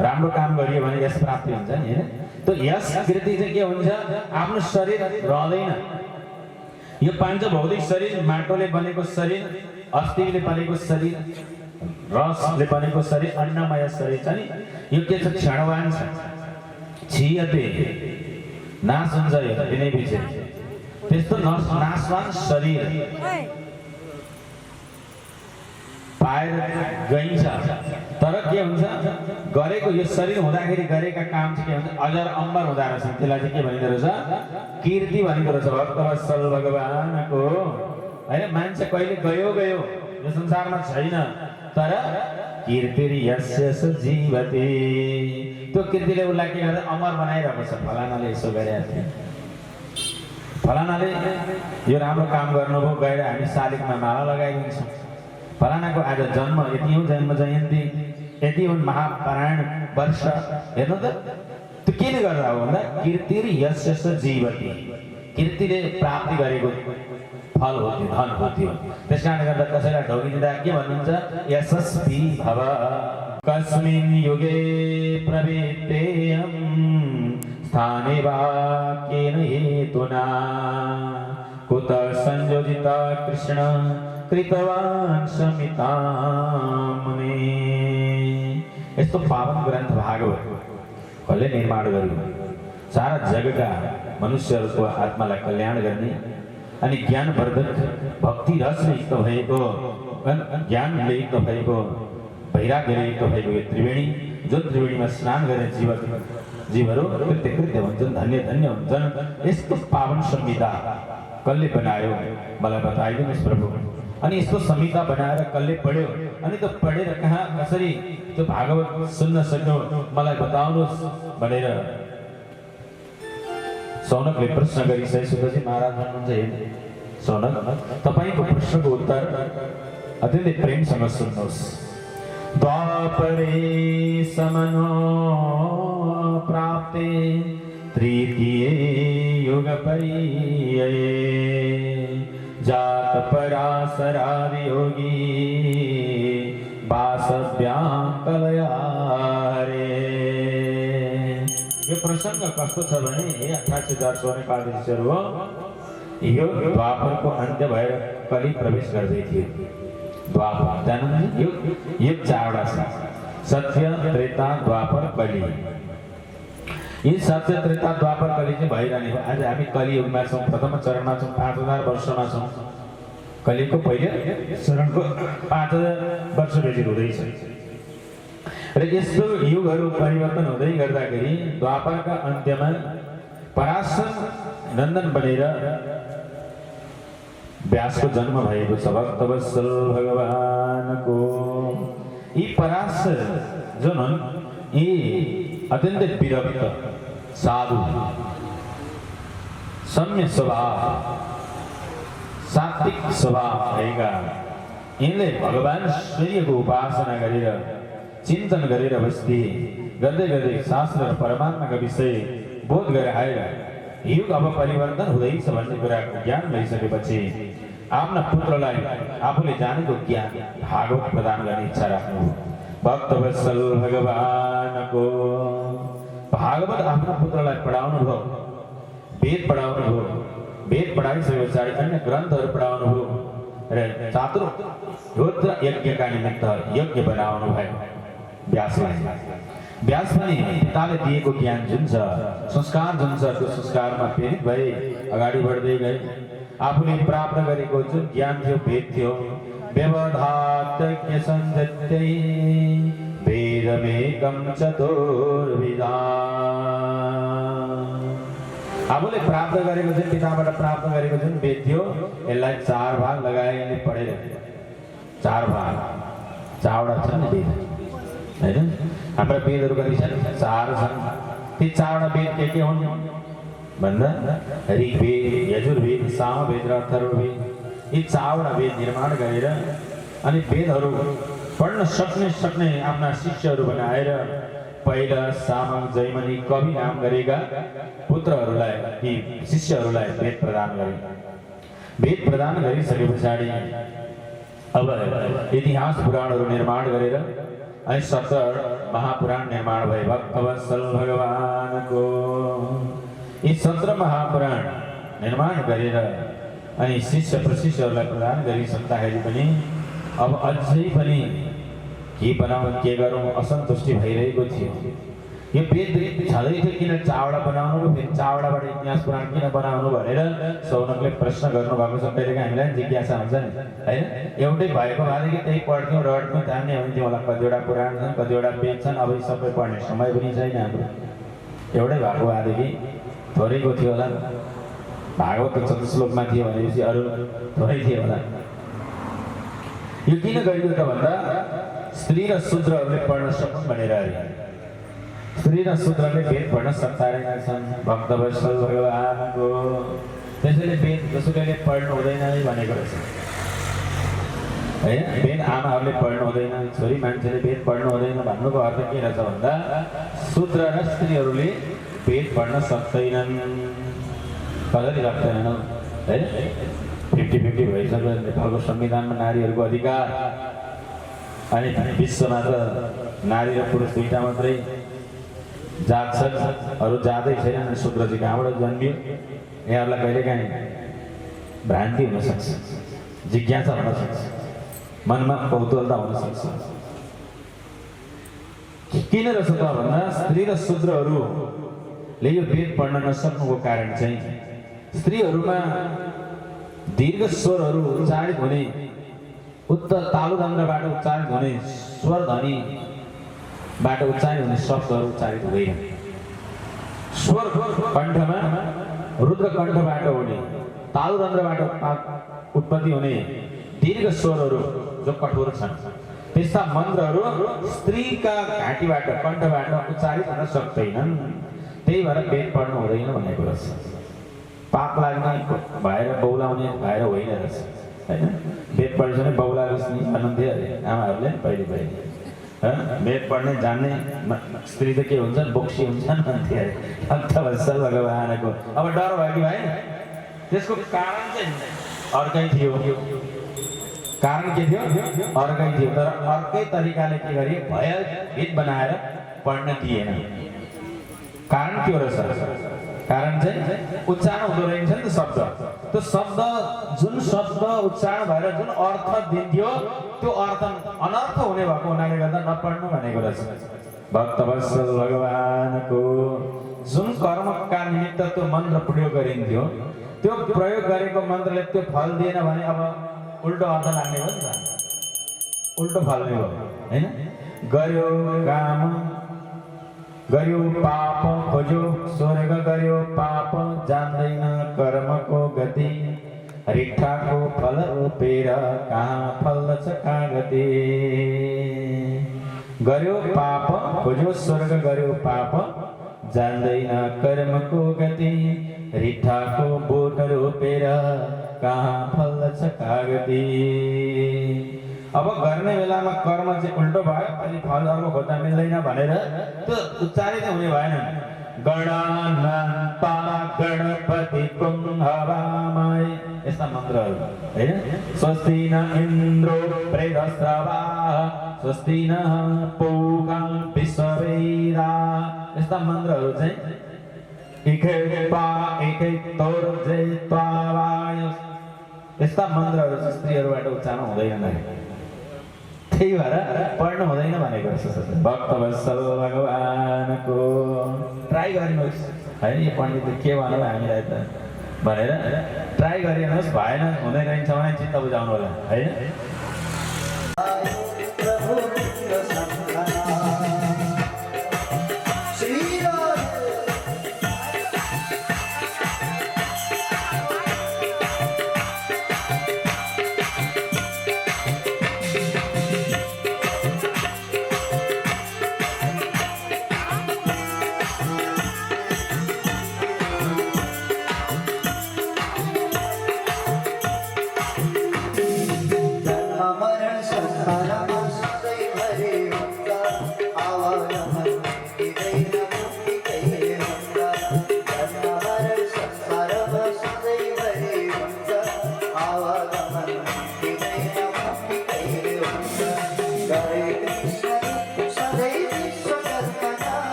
Speaker 1: राम्रो काम गरियो भने यश प्राप्ति हुन्छ नि, हैन? त्यो यश कृति चाहिँ के हुन्छ? आफ्नो शरीर रहँदैन। यो पाँच भौतिक शरीर, माटोले बनेको शरीर, अस्थिले बनेको शरीर, रसले बनेको शरीर, अन्नमय शरीर छ नि, यो के छ? क्षणवान छ। छियते नाश हुन्छ, यो दिनै पछि। त्यस्तो नाशवान शरीर पाएर गइन्छ तर के हुन्छ गरेको यो शरीर हुँदाखेरि गरेका काम चाहिँ के हुन्छ अजर अमर हुँदा रहेछ त्यसलाई चाहिँ के भनिँदो रहेछ कीर्ति भनिँदो रहेछ भक्तवत्सल भगवानको हैन मान्छे कहिले गयो गयो यो संसारमा छैन तर कीर्ति यस्य जीवते त्यो कीर्तिले उसलाई के गर्छ अमर बनाइरहेको छ फलानाले यसो गरेका थिए फलानाले यो राम्रो काम गर्नुभयो गएर हामी शालिगमा माला लगाइदिन्छौँ फलानाको आज जन्म यति हो जन्म जयन्ती यति हुन् महापारायण वर्ष हेर्नु त त्यो केले गर्दा हो भन्दा कीर्ति यस्य जीवती कीर्तिले प्राप्ति गरेको फल हो त्यो धन हो त्यो त्यस कारणले गर्दा कसैलाई ढोगिदिँदा के भन्नुहुन्छ यशस्वी भव कस्मिन् युगे प्रवृत्तेयं स्थाने वा केन हेतुना कुत संयोजिता कृष्ण कृतवान् समितामुने यस्तो पावन ग्रन्थ भागवत कसले निर्माण गर्यो सारा जगका मनुष्यहरूको आत्मालाई कल्याण गर्ने अनि ज्ञानवर्धक भक्ति रसले युक्त भएको ज्ञानले युक्त भएको वैराग्यले युक्त भएको यो त्रिवेणी जुन त्रिवेणीमा स्नान गर्ने जीवहरू कृत्य कृत्य हुन्छन् धन्य धन्य हुन्छन् यस्तो पावन संहिता कसले बनायो मलाई बताइदिनुहोस् प्रभु अनि यस्तो संहिता बनाएर कसले पढ्यो अनि त्यो पढेर कहाँ कसरी त्यो भागवत सुन्न सक्यो मलाई बताउनुहोस् भनेर सौनकले प्रश्न गरिसकेपछि महाराज भन्नुहुन्छ हेर्नु सौनक तपाईको प्रश्नको उत्तर अत्यन्तै प्रेमसँग सुन्नुहोस् द्वापरे समनो प्राप्ते तृतीये युगपर्यये जात पराशरादि योगी वासव्यां कलयारे यो प्रसंग कस्तो छ भने 88,000 सोनेपालहरू हो यो द्वापरको अन्त्य भएर कलि प्रवेश गर्दै थियो द्वापर जान्नुहुन्छ यो चारवटा छ सत्य त्रेता द्वापर कलि यी सत्य त्रेता द्वापर कलि चाहिँ भइरहने हो आज हामी कलियुगमा छौँ प्रथम चरणमा छौँ 5,000 वर्षमा छौँ कलियुगको पहिले चरणको 5,000 वर्ष बेसी हुँदैछ र यस्तो युगहरू परिवर्तन हुँदै गर्दाखेरि द्वापरका अन्त्यमा पराशर नन्दन बनेर व्यासको जन्म भएको छ भक्तवत्सल भगवानको यी पराशर जुन हुन् यी अत्यन्तै विरक्त साधु सम्य स्वभाव सात्विक स्वभाव भएका यिनले भगवान सूर्यको उपासना गरेर चिन्तन गरेर बस्थे गर्दै गर्दै शास्त्र र परमात्माका विषय बोध गरेर आएर युग अब परिवर्तन हुँदैछ भन्ने कुराको ज्ञान लैसकेपछि आफ्ना पुत्रलाई आफूले जानेको ज्ञान भागवत प्रदान गर्ने इच्छा राख्नु भक्तवत्सल भगवानको भागवत आफ्ना पुत्रलाई पढाउनु भयो वेद पढाउनु भयो वेद पढाइसके पछाडि अन्य ग्रन्थहरू पढाउनु भयो र रुद्र यज्ञका निमित्त यज्ञ बनाउनु भयो व्यास पनि पिताले दिएको ज्ञान जुन छ संस्कार जुन छ त्यो संस्कारमा प्रेरित भए अगाडि बढ्दै गए आफूले प्राप्त गरेको जुन ज्ञान थियो वेद थियो व्यवधातज्ञ सञ्जत्यै वेदमेकं चतुर्विधा आफूले प्राप्त गरेको जुन पिताबाट प्राप्त गरेको जुन वेद थियो यसलाई 4 भाग लगाएर पढेर 4 भाग 4वटा छन् वेद हैन हाम्रा वेदहरू कति छन् 4 छन् ती 4वटा वेद के हुन् भन्दा ऋग्वेद यजुर्वेद सामवेद र अथर्ववेद यी 4वटा वेद निर्माण गरेर अनि वेदहरू पढ्न सक्ने आफ्ना शिष्यहरू बनाएर पहिला सामक जयमनी कवि नाम गरेका पुत्रहरूलाई ती शिष्यहरूलाई वेद प्रदान गरे वेद प्रदान गरिसके पछाडि अब इतिहास पुराणहरू निर्माण गरेर अनि 17 महापुराण निर्माण भए भक्तवत्सल भगवानको यी 17 महापुराण निर्माण गरेर अनि शिष्य प्रशिष्यहरूलाई प्रदान गरिसक्दाखेरि पनि अब अझै पनि के बनाउँ के गरौँ असन्तुष्टि भइरहेको थियो यो वेद छँदै थियो किन चावडा बनाउनु र फेरि चावडाबाट इतिहास पुराण किन बनाउनु भनेर सौनकले प्रश्न गर्नुभएको छ। कहिलेकाहीँ हामीलाई जिज्ञासा हुन्छ नि होइन, एउटै भएको भएदेखि त्यही पढ्थ्यौँ रट्थ्यौँ तान्ने हुन्थ्यो होला। कतिवटा पुराण छन्, कतिवटा वेद छन्, अब यी सबै पढ्ने समय पनि छैन हाम्रो। एउटै भएको भएदेखि थोरैको थियो होला। भागवत 14 श्लोकमा थियो भनेपछि अरू थोरै थियो होला। यो किन गरियो त भन्दा स्त्री र शूद्रहरूले पढ्न सकुन् भनेर अरे। स्त्री र शूद्रले वेद पढ्न सक्ता रहेनछन् भक्तवत्सल भगवानको, त्यसैले वेद जसुकैले पढ्नु हुँदैन है भनेको रहेछ होइन। वेद आमाहरूले पढ्नु हुँदैन, छोरी मान्छेले वेद पढ्नु हुँदैन भन्नुको अर्थ के रहेछ भन्दा शूद्र र स्त्रीहरूले वेद पढ्न सक्दैनन्। कसरी सक्दैनन् होइन, 50-50 भइसक्यो नेपालको संविधानमा नारीहरूको अधिकार। अनि विश्वमा त नारी र पुरुष दुईटा मात्रै जात छन्, अरू जातै छैनन्। शूद्र चाहिँ कहाँबाट जन्मियो? यहाँहरूलाई कहिलेकाहीँ भ्रान्ति हुनसक्छ, जिज्ञासा हुनसक्छ, मनमा कौतूहलता हुनसक्छ। किन रहेछ त भन्दा स्त्री र शूद्रहरूले यो वेद पढ्न नसक्नुको कारण चाहिँ स्त्रीहरूमा दीर्घ स्वरहरू उच्चारित हुने, उत्तर तालुदण्डबाट उच्चारित हुने, स्वर ध्वनिबाट उच्चारित हुने शब्दहरू उच्चारित हुँदैन। स्वर कण्ठमा रुद्र कण्ठबाट हुने, तालुदण्डबाट उत्पत्ति हुने दीर्घ स्वरहरू जो कठोर छन् त्यस्ता मन्त्रहरू स्त्रीका घाँटीबाट कण्ठबाट उच्चारित हुन सक्दैनन्। त्यही भएर वेद पढ्नु हुँदैन भनेको रहेछ। पाप लाग्ने भएर बौलाउने भएर होइन रहेछ होइन। वेद पढेछ भने बौला बस्ने भन्नुहुन्थ्यो अरे आमाहरूले पहिले वेद पढ्ने जान्ने स्त्री त के हुन्छन्, बोक्सी हुन्छन् भन्थे अरे भक्तवत्सल भगवानको। अब डर भयो कि भाइ? त्यसको कारण चाहिँ अर्कै थियो। कारण के थियो? अर्कै थियो, तर अर्कै तरिकाले के गरे भयभीत बनाएर पढ्न दिएन। कारण के हो रहेछ? कारण चाहिँ उच्चारण हुँदो रहेछ नि त शब्द। त्यो शब्द जुन शब्द उच्चारण भएर जुन अर्थ दिन्थ्यो त्यो अर्थ अनर्थ हुने भएको हुनाले गर्दा नपढ्नु भनेको रहेछ। भक्तवत्सल भगवानको जुन कर्मका निमित्त त्यो मन्त्र प्रयोग गरिन्थ्यो त्यो प्रयोग गरेको मन्त्रले त्यो फल दिएन भने अब उल्टो अर्थ लाग्ने हो नि त, उल्टो फल्ने हो होइन। गर्यो काम गर्यो पाप, खोज्यो स्वर्ग गर्यो पाप, जान्दैन कर्मको गति, रिठाको फल रोपेर कहाँ फल्दछ कागती। गर्यो पाप खोज्यो स्वर्ग गर्यो पाप, जान्दैन कर्मको गति, रिठाको बोट रोपेर कहाँ फल्दछ कागती। अब गर्ने बेलामा कर्म चाहिँ उल्टो भयो, अलि फल अर्को खोज्न मिल्दैन भनेर त्यो उच्चारित हुने भएन। गणानान्ता गणपति कुम्भवामय यस्ता मन्त्रहरू होइन। स्वस्ति न इन्द्रो प्रेदस्रवाः स्वस्ति न पूषा विश्ववेदाः यस्ता मन्त्रहरू चाहिँ एकै पा एकै तोर जय त्वावाय यस्ता मन्त्रहरू चाहिँ स्त्रीहरूबाट उच्चारण हुँदैन। त्यही भएर पढ्नु हुँदैन भनेको रहेछ। भक्तवत्सल भगवानको ट्राई गर्नुहोस् होइन। यो पण्डितले के भन्नु हामीलाई त भनेर ट्राई गरिनुहोस्, भएन हुँदै रहन्छ भने चित्त बुझाउनु होला होइन।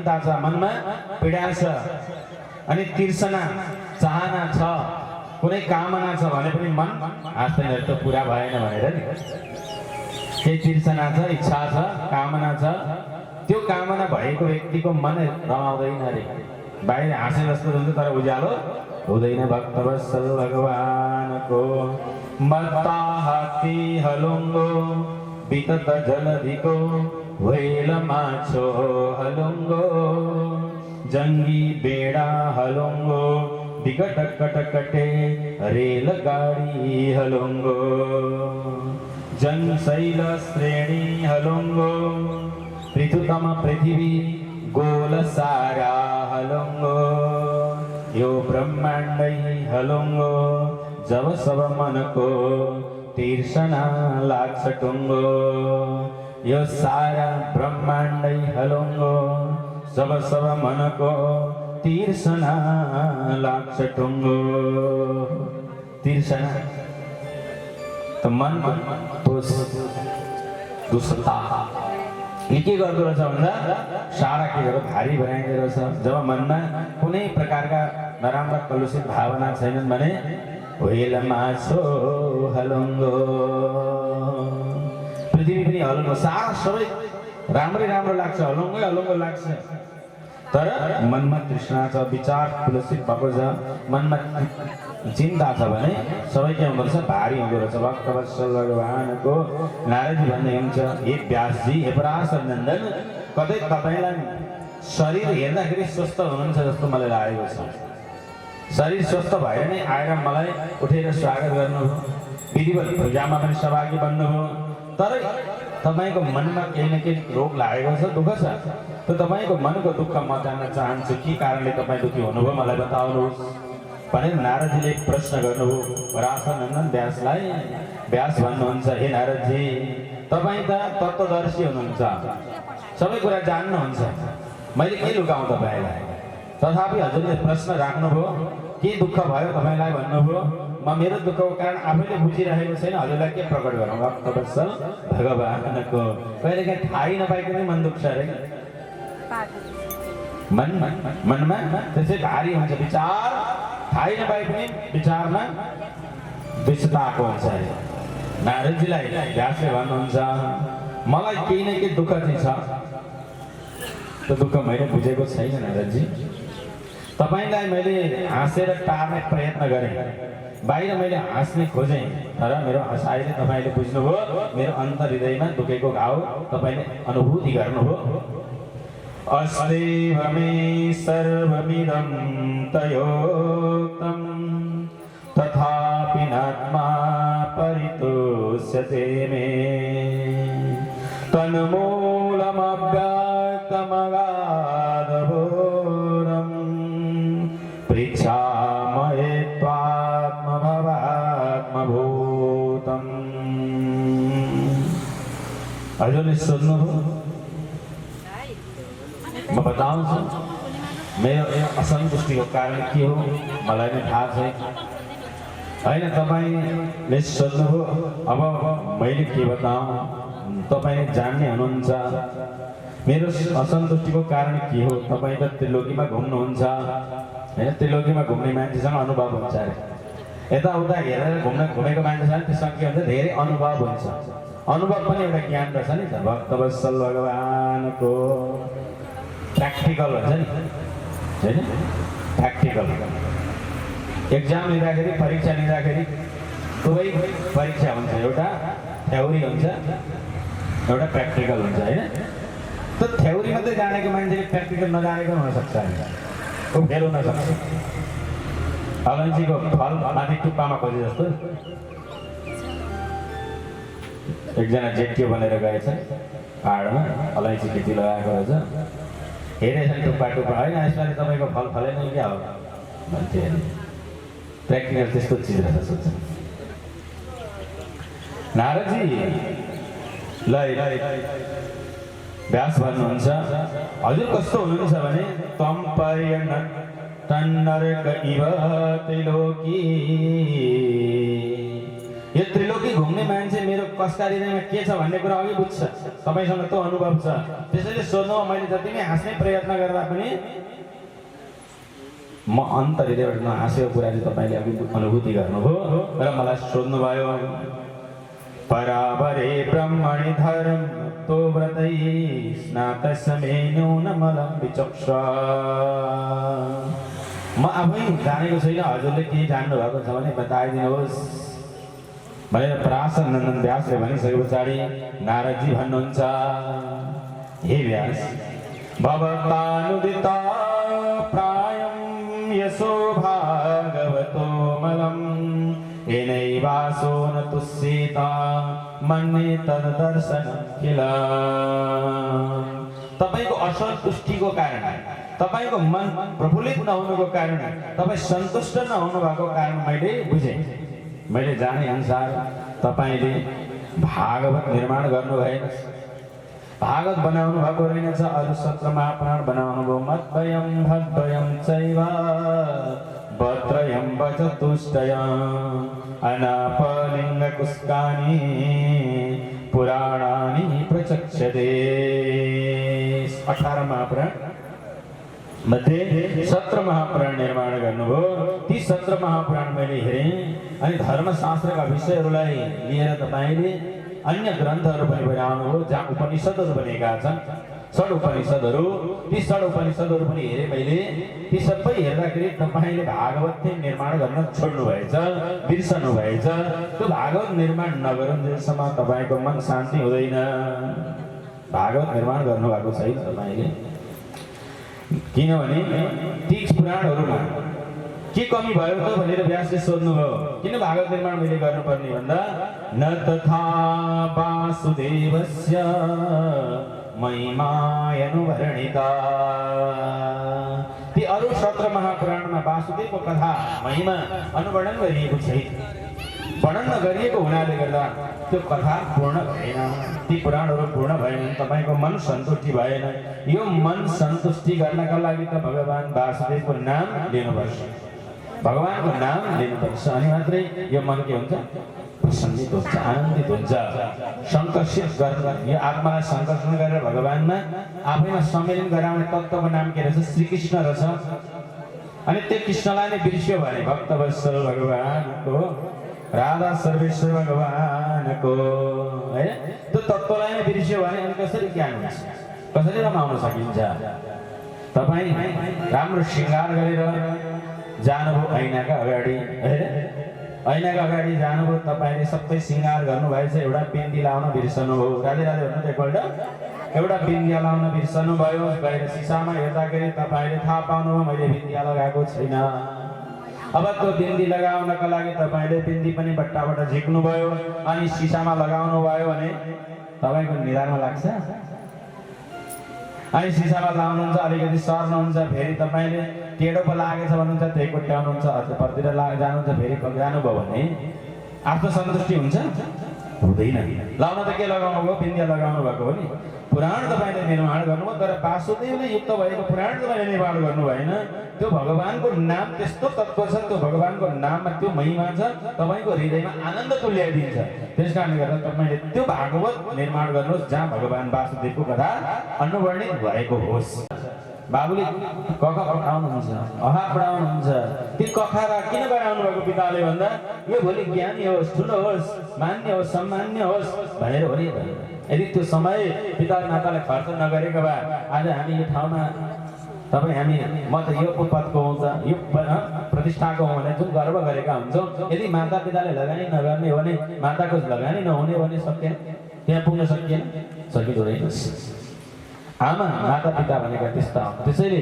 Speaker 1: चिन्ता छ, मनमा पीडा छ, अनि तृष्णा चाहना छ, कुनै कामना छ भने पनि मन हाँस्दैन त पुरा भएन भनेर नि। केही तृष्णा छ, इच्छा छ, कामना छ, त्यो कामना भएको व्यक्तिको मन रमाउँदैन अरे, बाहिर हाँसे जस्तो हुन्छ तर उज्यालो हुँदैन। भक्तवत्सल भगवानको मत्ता हात्ती हलुङ्गो वितत जलधिको व्हेल माछो हलुङ्गो जङ्गी बेडा हलुङ्गो विकट कटकटे रेलगाडी हलुङ्गो जनशैल श्रेणी हलुङ्गो पृथुतम पृथ्वी गोल सारा हलुङ्गो यो ब्रह्माण्डै हलुङ्गो जब सब मनको तृष्णा लाग्छ टुङ्गो यो सारा ब्रह्माण्डै हलुङ्गो जब सब मनको तृष्णा लाग्छ टुङ्गो। तृष्णा त मनको दुष्टता के गर्दो रहेछ भन्दा सारा के गर्छ भारी बनाइदिँदो रहेछ। जब मनमा कुनै प्रकारका नराम्रा कलुषित भावना छैनन् भने व्हेल माछो हलुङ्गो पृथ्वी पनि हलुङ्गो सारा सबै राम्रै राम्रो लाग्छ, हलुङ्गै हलुङ्गो लाग्छ। तर मनमा तृष्णा छ, विचार कलुषित भएको छ, मनमा चिन्ता छ भने सबै के हुँदो रहेछ भारी हुँदो रहेछ। भक्तवत्सल भगवानको नारदजी भन्ने हुन्छ, हे व्यासजी, हे पराशर नन्दन, कतै तपाईँलाई शरीर हेर्दाखेरि स्वस्थ हुनुहुन्छ जस्तो मलाई लागेको छ। शरीर स्वस्थ भएर नै आएर मलाई उठेर स्वागत गर्नुभयो, विधिवत पूजामा पनि सहभागी बन्नुभयो। तर तपाईँको मनमा केही न केही रोग लागेको छ, दुःख छ। त तपाईँको मनको दुःख म जान्न चाहन्छु, के कारणले तपाईँ दुःखी हुनुभयो मलाई बताउनुहोस् भनेर नारदजीले प्रश्न गर्नुभयो पराशर नन्दन व्यासलाई। व्यास भन्नुहुन्छ, हे नारदजी, तपाईँ त तत्त्वदर्शी हुनुहुन्छ, सबै कुरा जान्नुहुन्छ, मैले के लुकाउँ तपाईँलाई। तथापि हजुरले प्रश्न राख्नुभयो, के दुःख भयो तपाईँलाई भन्नुभयो। म मेरो दुःखको कारण आफैले बुझिरहेको छैन, हजुरलाई के प्रकट गरौँ। भक्तवत्सल भगवानको कहिलेकाहीँ थाहै नपाइकन मन दुख्छ अरे, मनमा त्यसै भारी हुन्छ विचार, थाहै नपाए पनि विचारमा दुष्टताको हुन्छ अरे। नारदजीलाई व्यासले भन्नुहुन्छ, मलाई केही न केही दुःख चाहिँ छ, त्यो दुःख मैले बुझेको छैन नारदजी। तपाईँलाई मैले हाँसेर टार्ने प्रयत्न गरेँ, बाहिर मैले हाँस्ने खोजेँ, तर मेरो हँसाइले तपाईँले बुझ्नुभयो, मेरो अन्तर हृदयमा दुखेको घाउ तपाईँले अनुभूति गर्नुभयो। अस्तेव मे सर्वमिदं तयोक्तं तथापि नात्मा परितोष्यते मे तन्मूलमव्याक्तमगाधघोरं पृच्छामहे त्वात्मभवात्मभूतम्। हजुरले सोध्नुभयो, म बताउँछु मेरो असन्तुष्टिको कारण के हो, मलाई नै थाहा छैन होइन। तपाईँले सोध्नुभयो, अब मैले के बताऊँ, तपाईँले जान्ने हुनुहुन्छ। मेरो असन्तुष्टिको कारण के हो, तपाईँ त त्रिलोकीमा घुम्नुहुन्छ होइन, त्रिलोकीमा घुम्ने मान्छेसँग अनुभव हुन्छ अरे। यताउता हेरेर घुमेको मान्छेसँग त्यससँग के हुन्छ, धेरै अनुभव हुन्छ। अनुभव पनि एउटा ज्ञान रहेछ नि त। भक्तवत्सल भगवानको प्र्याक्टिकल हुन्छ नि होइन, प्र्याक्टिकल एक्जाम लिँदाखेरि, परीक्षा लिँदाखेरि दुवै परीक्षा हुन्छ, एउटा थ्योरी हुन्छ, एउटा प्र्याक्टिकल हुन्छ होइन। त थ्योरी मात्रै जानेको मान्छेले प्र्याक्टिकल नजानेको हुनसक्छ, ऊ फेल हुनसक्छ। अलैँचीको फल माथि टुप्पामा खोजे जस्तो एकजना जेठियो बनेर गएछ पाहाडमा, अलैँची खेती लगाएको रहेछ, हेरेछन् टुप्पा टुप्पा, होइन यसपालि तपाईँको फल फलेन क्या हो भन्थे अरे। प्र्याक्टिकल त्यस्तो चिज रहेछ, सोध्छ नारदजी। ल व्यास भन्नुहुन्छ, हजुर कस्तो हुनुहुन्छ भने तम पर्यन तन्नरक इव त्रिलोकी, यो त्रिलोकी घुम्ने मान्छे मेरो कसका हृदयमा के छ भन्ने कुरा अघि बुझ्छ, तपाईसँग त्यो अनुभव छ। त्यसैले सोध्नुमा मैले जति नै हाँस्ने प्रयत्न गर्दा पनि म अन्तर्हृदयबाट नहाँसेको कुरा चाहिँ तपाईँले अघि अनुभूति गर्नुभयो र मलाई सोध्नुभयो। परावरे ब्रह्मणि धर्म तो व्रतै स्नातसमे न्यूनमलं विचक्ष। म आफै जानेको छैन, हजुरले के जान्नु भएको छ भने बताइदिनुहोस् भनेर पराशर नन्दन व्यासले भनिसके पछाडि नारदजी भन्नुहुन्छ, हे व्यास, भवतानुदिता प्रायं यशो भागवतो मलम् येनैवासो न तुष्येता मन्ये तद्दर्शनं किल। तपाईको असन्तुष्टिको कारण, तपाईको मन प्रफुल्लित नहुनुको कारण, तपाईँ सन्तुष्ट नहुनु भएको कारण मैले बुझेँ। मैले जाने अनुसार तपाईँले भागवत निर्माण गर्नु भएन, भागवत बनाउनु भएको रहेनछ, अरू 17 महापुराण बनाउनु भयो। मद्वयं भद्वयं चैव वत्रयं वचतुष्टयं अनापलिङ्गकुस्कानि पुराणानि प्रचक्षते। 18 महापुराण मध्ये 17 महापुराण निर्माण गर्नुभयो। ती 17 महापुराण मैले हेरेँ अनि धर्मशास्त्रका विषयहरूलाई लिएर तपाईँले अन्य ग्रन्थहरू पनि बनाउनुभयो जहाँ उपनिषदहरू बनेका छन्। षड उपनिषदहरू, ती षड उपनिषदहरू पनि हेरेँ मैले। ती सबै हेर्दाखेरि तपाईँले भागवत निर्माण गर्न छोड्नु भएछ, बिर्सनु भएछ। त्यो भागवत निर्माण नगरुन्जेलसम्म तपाईँको मन शान्ति हुँदैन। भागवत निर्माण गर्नुभएको छैन तपाईँले, किनभने ती पुराणहरूमा के कमी भयो त भनेर व्यासले सोध्नुभयो। किन भागवत निर्माण मैले गर्नुपर्ने भन्दा, न तथा वासुदेवस्य महिमायनुवर्णिता। ती अरू 17 महापुराणमा वासुदेवको कथा महिमा अनुवर्णन गरिएको छैन। वर्णन नगरिएको हुनाले गर्दा त्यो कथा पूर्ण भएन, ती पुराणहरू पूर्ण भएन, तपाईँको मन सन्तुष्टि भएन। यो मन सन्तुष्टि गर्नका लागि त भगवान वासुदेवको नाम लिनुपर्छ, भगवानको नाम लिनुपर्छ, अनि मात्रै यो मन के हुन्छ, प्रसन्नित हुन्छ, आनन्दित हुन्छ। सङ्कर्षित गरेर यो आत्मालाई सङ्कर्षण गरेर भगवानमा आफैमा सम्मेलन गराउने तत्त्वको नाम के रहेछ, श्रीकृष्ण रहेछ। अनि त्यो कृष्णलाई नै बिर्स्यो भने भक्तवत्सल भगवानको, राधा सर्वेश्वर भगवानको, है त्यो तत्त्वलाई नै बिर्स्यो भने अनि कसरी ज्ञान हुन्छ, कसरी रमाउन सकिन्छ। तपाईँ राम्रो श्रृङ्गार गरेर जानुभयो ऐनाका अगाडि, ऐनाका अगाडि जानुभयो, तपाईँले सबै श्रृङ्गार गर्नुभएछ, एउटा बिन्दी लाउन बिर्सनुभयो। राधे राधे भन्नु त एकपल्ट। एउटा बिन्दिया लाउन बिर्सनुभयो, गएर सिसामा हेर्दाखेरि तपाईँले थाहा पाउनुभयो मैले बिन्दिया लगाएको छैन। अब त्यो बिन्दी लगाउनका लागि तपाईँले बिन्दी पनि बट्टाबाट झिक्नुभयो, अनि सिसामा लगाउनु भयो भने तपाईँको निधारमा लाग्छ। अनि सिसामा लाउनुहुन्छ, अलिकति सर्नुहुन्छ, फेरि तपाईँले टेढो पो लागेछ भन्नुहुन्छ, त्यही कोट्याउनुहुन्छ, अर्कोपट्टितिर जानुहुन्छ, फेरि जानुभयो भने आत्मसन्तुष्टि हुन्छ, हुँदैन। लाउन त के लगाउनु भयो, बिन्दिया लगाउनु भएको हो नि। पुराण तपाईँले निर्माण गर्नुभयो, तर वासुदेवले युक्त भएको पुराण तपाईँले निर्माण गर्नु भएन। त्यो भगवानको नाम त्यस्तो तत्त्व छ, त्यो भगवानको नाममा त्यो महिमा छ, तपाईँको हृदयमा आनन्द तुल्याइदिन्छ। त्यस कारणले गर्दा तपाईँले त्यो भागवत निर्माण गर्नुहोस् जहाँ भगवान वासुदेवको कथा अनुवर्णित भएको होस्। बाबुले कखा पढाउनुहुन्छ, अहा पढाउनुहुन्छ, त्यो कखारा किन गराउनु भएको पिताले भन्दा यो भोलि ज्ञानी होस्, ठुलो होस्, मान्य होस्, सम्मान्य होस् भनेर हो नि। यदि त्यो समय पिता माताले खर्च नगरेको भए आज हामी यो ठाउँमा तपाईँ हामी म त यो पदको हुन्छ, यो प्रतिष्ठाको हो भने जुन गर्व गरेका हुन्छौँ, यदि माता पिताले लगानी नगर्ने हो भने, माताको लगानी नहुने भने सकिएन, त्यहाँ पुग्न सकिएन, सकिँदो रहेछ। आमा माता पिता भनेका त्यस्ता। त्यसैले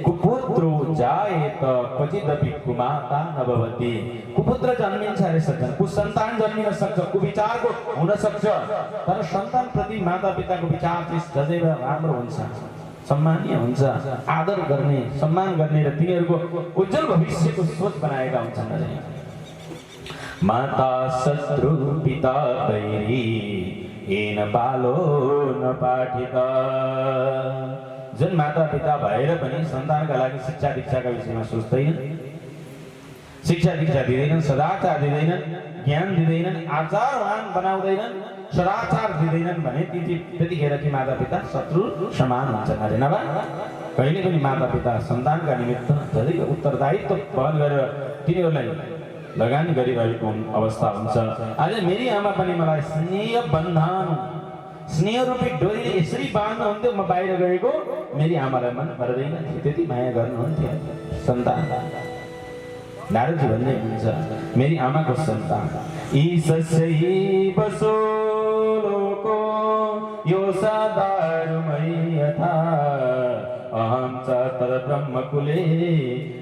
Speaker 1: कुपुत्रो जायेत क्वचिदपि कुमाता नभवति। कुपुत्र जन्मिन्छ अरे सज्जन, कुसन्तान जन्मिन सक्छ, कुविचारको हुन सक्छ, तर सन्तान प्रति माता पिताको विचार चाहिँ सदैव राम्रो हुन्छ, सम्मानीय हुन्छ, आदर गर्ने, सम्मान गर्ने र तिनीहरूको उज्जवल भविष्यको सोच बनाएका हुन्छन्। माता शत्रु पिता बैरी येन बालो न पाठित। जुन माता पिता भएर पनि सन्तानका लागि शिक्षा दीक्षाका विषयमा सोच्दैन, शिक्षा दीक्षा दिँदैनन्, सदाचार दिँदैनन्, ज्ञान दिँदैनन्, आचारवान बनाउँदैनन्, सदाचार दिँदैनन् भने त्यतिखेर कि मातापिता शत्रु समान हुन्छन् अरे नभए कहिले पनि मातापिता सन्तानका निमित्त जतिको उत्तरदायित्व वहन गरेर तिनीहरूलाई लगानी गरिरहेको अवस्था हुन्छ। आज मेरी आमा पनि मलाई स्नेह बन्धन स्नेह रूपी डोरीले यसरी बाँध्नुहुन्थ्यो, म बाहिर गएको मेरी आमालाई मन पर्दैन थियो, त्यति माया गर्नुहुन्थ्यो सन्तान। नारदजी भन्ने हुन्छ मेरी आमाको सन्तान ईशस्यै बसो लोको यो सदारुमै यथा अहं च तद ब्रह्मकुले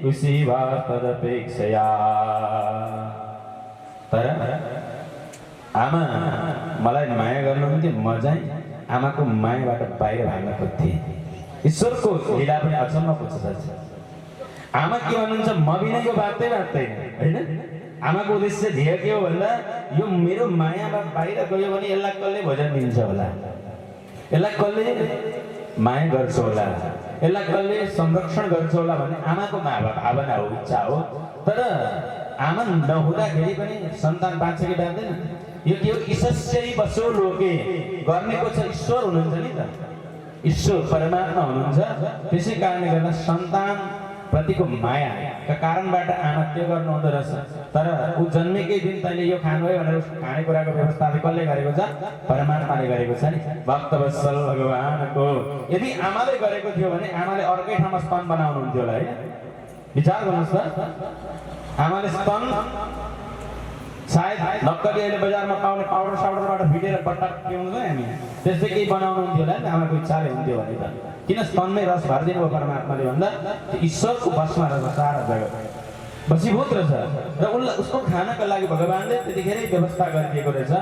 Speaker 1: उसीवा तदपेक्षया। तर आमा मलाई माया गर्नुहुन्थ्यो, म चाहिँ आमाको मायाबाट बाहिर भाग्न खोज्थेँ। ईश्वरको लीला पनि अचम्मको छ। आमा के भन्नुहुन्छ, म बिना यो बाँच्दै बाँच्दैन होइन। आमाको उद्देश्य ध्येय के हो भन्दा यो मेरो मायाबाट बाहिर गयो भने यसलाई कसले भोजन दिन्छ होला, यसलाई कसले माया गर्छ होला, यसलाई कसले संरक्षण गर्छ होला भन्ने आमाको भावना हो, इच्छा हो। तर आमा नहुँदाखेरि पनि सन्तान बाँच्छ कि बाँच्दैन? यो के हो? ईशस्यै बसो लोके गर्नेको छ ईश्वर हुनुहुन्छ नि त, ईश्वर परमात्मा हुनुहुन्छ। त्यसै कारणले गर्दा सन्तान प्रतिको मायाका कारणबाट आमा के गर्नु हुँदो रहेछ। तर ऊ जन्मेकै दिन तैँले यो खानु है भनेर खानेकुराको व्यवस्था कसले गरेको छ? परमात्माले गरेको छ नि। भक्तवत्सल भगवानको यदि आमाले गरेको थियो भने आमाले अर्कै ठाउँमा स्तन बनाउनुहुन्थ्यो होला होइन। विचार गर्नुहोस् त, आमाले स्तन सायद नक्कली अहिले बजारमा पाउने पाउडर साउडरबाट फिटेर बट्टा के हुन्छ हामी त्यस्तै केही बनाउनुहुन्थ्यो होला नि, आमाको इच्छाले हुन्थ्यो भने त। किन स्तनमै रस भरिदिनु भयो परमात्माले भन्दा त्यो ईश्वरको बसमा रहेछ, सारा जगत बसीभूत रहेछ र उसको खानाको लागि भगवानले त्यतिखेरै व्यवस्था गरिदिएको रहेछ।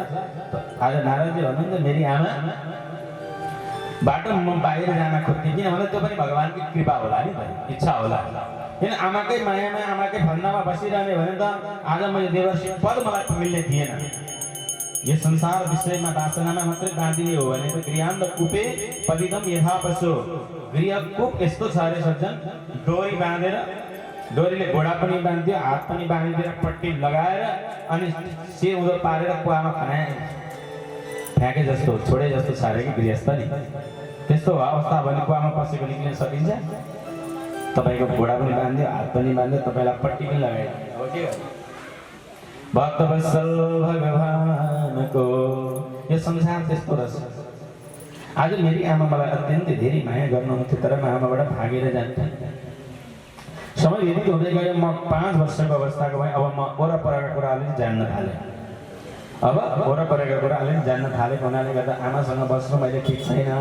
Speaker 1: आज नारायणजी भन्नुहुन्छ मेरी आमा बाटो म बाहिर जान खोज्थेँ, किनभने त्यो पनि भगवानकै कृपा होला नि त, इच्छा होला। किन आमाकै मायामा आमाकै भन्दामा बसिरहने भने त आज मैले देवर्षि पद मलाई मिल्ने थिएन। यो संसार विषयमा वासनामा मात्रै बाँधिने हो भने त गृहान्त कुपे पतितम यथा पशु। गृह कुप यस्तो छ अरे सज्जन, डोरी बाँधेर डोरीले घोडा पनि बाँधिदियो, हात पनि बाँधिदिएर पट्टी लगाएर अनि सिर उँधो पारेर कुवामा खनाए फ्याँके जस्तो छोडे जस्तो छ अरे कि गृहस्थ नि। त्यस्तो अवस्था भने कुवामा पसेको निक्लिन सकिन्छ? तपाईँको घोडा पनि बाँधिदियो, हात पनि बाँधिदियो, तपाईँलाई पट्टी पनि लगाइदियो हो के? भक्तवत्सल भगवानको यो संसार त्यस्तो रहेछ। आज मेरी आमा मलाई अत्यन्तै धेरै माया गर्नुहुन्थ्यो, तर म आमाबाट भागेर जान्थेँ। समय व्यतीत हुँदै गयो, म 5 वर्षको अवस्थाको भएँ। अब म वरपरका कुराले जान्न थालेँ। अब वरपरका कुराले जान्न थालेको हुनाले गर्दा आमासँग बस्नु मैले ठिक छैन।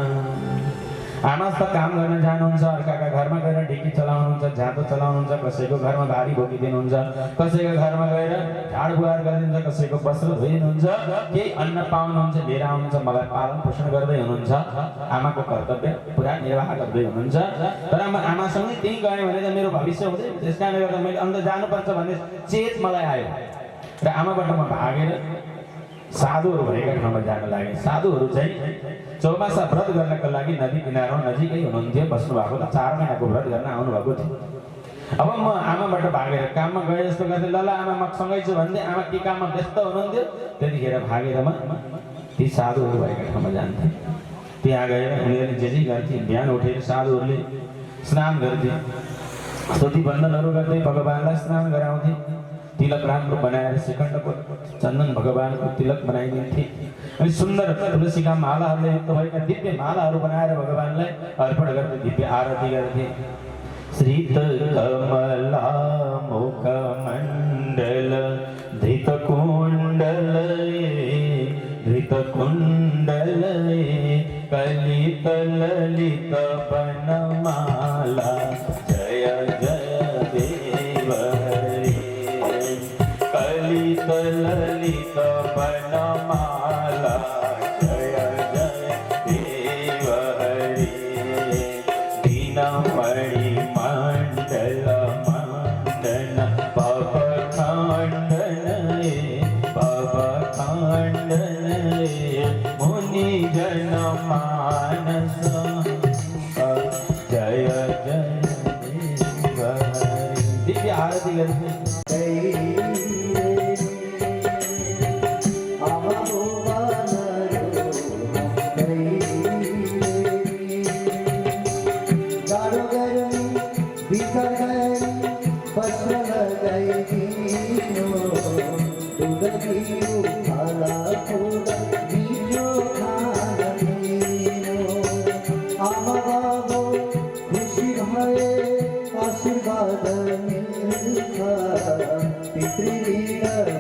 Speaker 1: आमा त काम गर्न जानुहुन्छ, अर्काका घरमा गएर ढिकी चलाउनुहुन्छ, झाँतो चलाउनुहुन्छ, कसैको घरमा भारी बोकिदिनुहुन्छ, कसैको घरमा गएर झाड बुहार गरिदिनुहुन्छ, कसैको वस्त्र धोइदिनुहुन्छ, केही अन्न पाउनुहुन्छ लिएर आउनुहुन्छ, मलाई पालन पोषण गर्दै हुनुहुन्छ। आमाको कर्तव्य पुरा निर्वाह गर्दै हुनुहुन्छ। तर म आमासँगै त्यहीँ गएँ भने त मेरो भविष्य हुँदैन। त्यस कारणले गर्दा मैले अन्त जानुपर्छ भन्ने चेत मलाई आयो र आमाबाट म भागेर साधुहरू भएका ठाउँमा जान लागेँ। साधुहरू चाहिँ चौमासा व्रत गर्नको लागि नदी किनारमा नजिकै हुनुहुन्थ्यो, बस्नु भएको त 4 महिनाको व्रत गर्न आउनुभएको थियो। अब म आमाबाट भागेर काममा गए जस्तो गर्थेँ, ल आमा म सँगै छु भन्दै आमा के काममा व्यस्त हुनुहुन्थ्यो, त्यतिखेर भागेर म ती साधुहरू भएका ठाउँमा जान्थेँ। त्यहाँ गएर उनीहरूले जे गर्थे, बिहान उठेर साधुहरूले स्नान गर्थे, स्तुति वन्दनहरू गर्दै भगवानलाई स्नान गराउँथे, तिलक राम्रो बनाएर श्रीखण्डको चन्दन भगवानको तिलक बनाइदिन्थे अनि सुन्दर तुलसीका मालाहरूले युक्त भएका दिव्य मालाहरू बनाएर भगवानलाई अर्पण गर्दै दिव्य आरती गर्थे। श्रीत कमला मुख मण्डल धृत कुण्डल कलित ललित बनमाला जय जय देव हरि कलित ललित बनमाला जय जय देव हरि दीनमणि मंडल मंडन भव खंडन मुनि जन मानस जय जय देव हरि। दिव्य आरती करते
Speaker 3: કર્યું ખાલા ખોડા બીજો ખાન પીનો આમાં બાબો ખુશી ભયે આશીર્વાદ મિલતા પિતૃ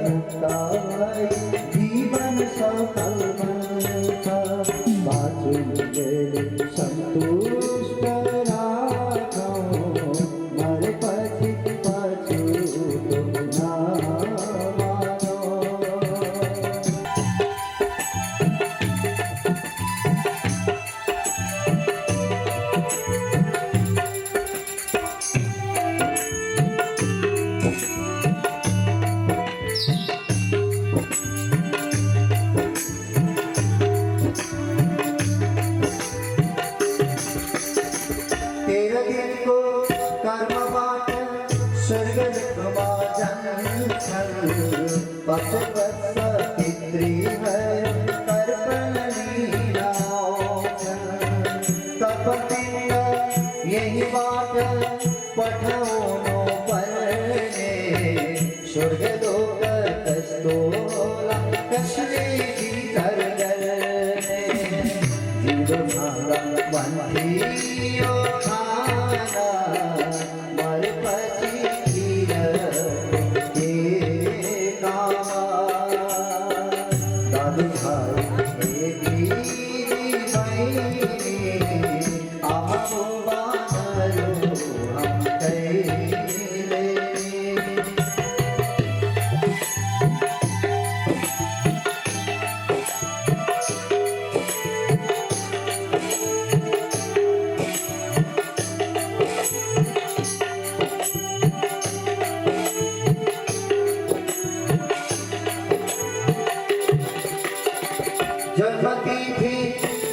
Speaker 3: મુક્તા ભય જીવન સફલ બનતા બાજુ સંતુષ્ટ રાખો મારે પછી પાછું તો ના માનો तेरह दिन को कर्म बाट स्वर्ग जन पथ वत्स पितृ है तर्पण लीला तपपिंड यही बाट पठोनो परने स्वर्ग लोक कस्तोला कश्मी की तरगने जीव भागा वंधियो जन्मतिथि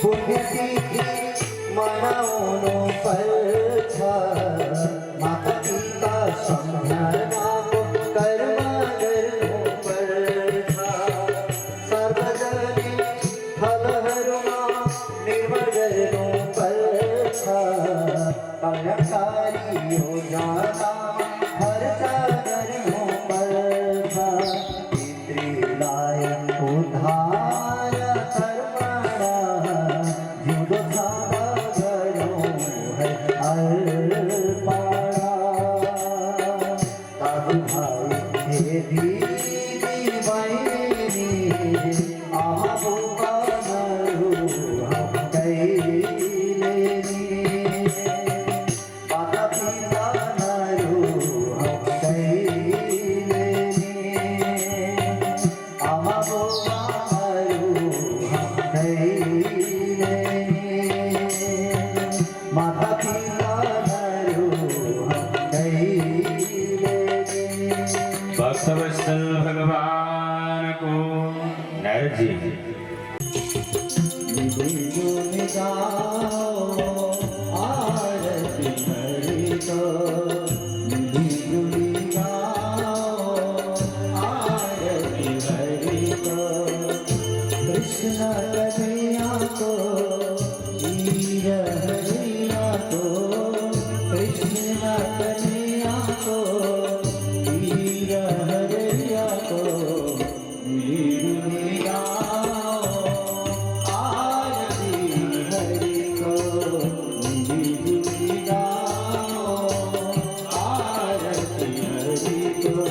Speaker 3: पुण्यतिथि मनाओनो पल माता पिता समझना कर्म करनो पर सर्वजनिक फल हरुणा निर्मल करनो पर कल्याणकारी योजना हर करनो पर पितृलाय उद्धार माता पिता
Speaker 1: भक्तवत्सल भगवान को नरजी
Speaker 3: आरती हरि को आरती हरि को कृष्ण कन्हैया को वीर हरिया को कृष्ण कन्हैया को वीर हरिया को वीरुनिया आरती हरि को वीरुनिया आरती हरि को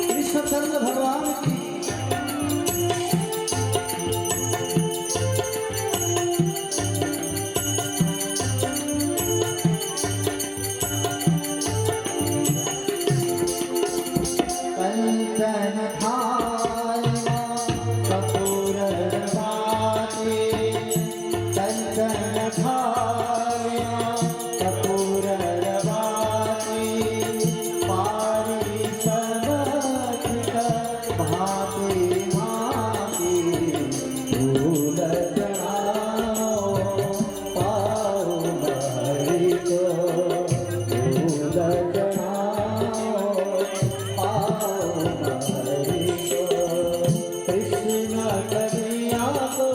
Speaker 3: कृष्णचंद्र भगवान की कंचन थालिया कपूर बाटे कंचन थालिया कपूर बाटे पारी समर्पित भाते भाते फूल चढ़ाओ पाओ हरि को फूल चढ़ाओ पाओ हरि को कृष्ण कन्हैया को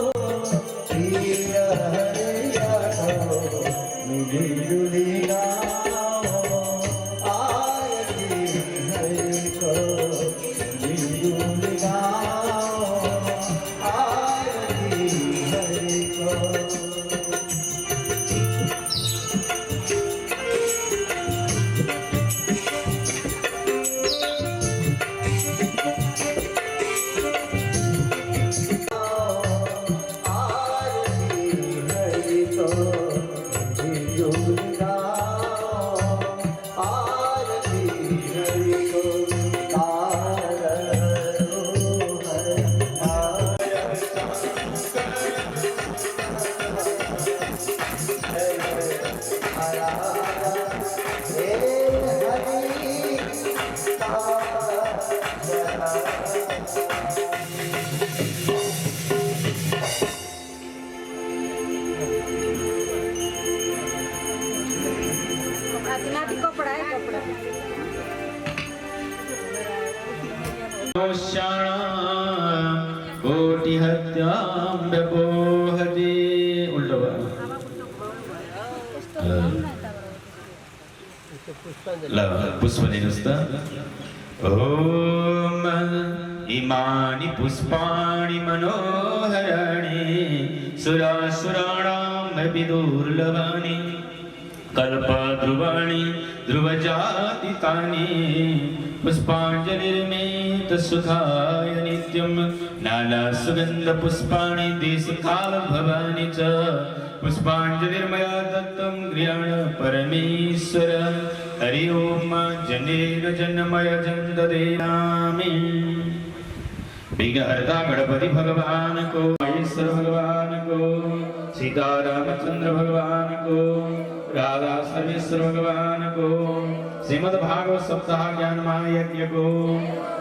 Speaker 4: नाती कपड़ा है कपड़ा
Speaker 1: कोटि हत्यां व्यपोहति उल्टा पुष्पने नुसतं ओम इमानि पुष्पाणि मनोहराणि सुरासुराणामपि दुर्लभानि कल्पध्रुवाणि ध्रुवजातितानि पुष्पाञ्जलिर्मेतसुखाय नित्यं नानासुगन्धपुष्पाणि देशकालभवानि च पुष्पाञ्जलिर्मया दत्तं गृहाण परमेश्वर हरि ओम जनेन जन्मय जन्ददेनामि विघ्नहर्ता गणपति भगवान को महेश्वर भगवान को सीतारामचंद्र भगवान को राधा सर्वेश्वर भगवान को श्रीमद् भागवत सप्ताह ज्ञान महायज्ञ को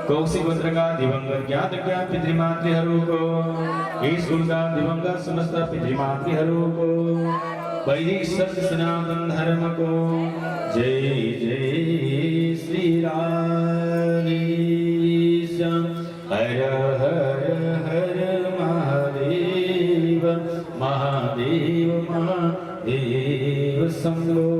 Speaker 1: कौशिक गोत्र का दिवंगत ज्ञात ज्ञात पितृमातृहरु को इस कुल का दिवंगत समस्त पितृमातृहरु को वैदिक सत्य सनातन धर्म को जय जय श्री राम हर हर हर महादेव महादेव महादेव शंभो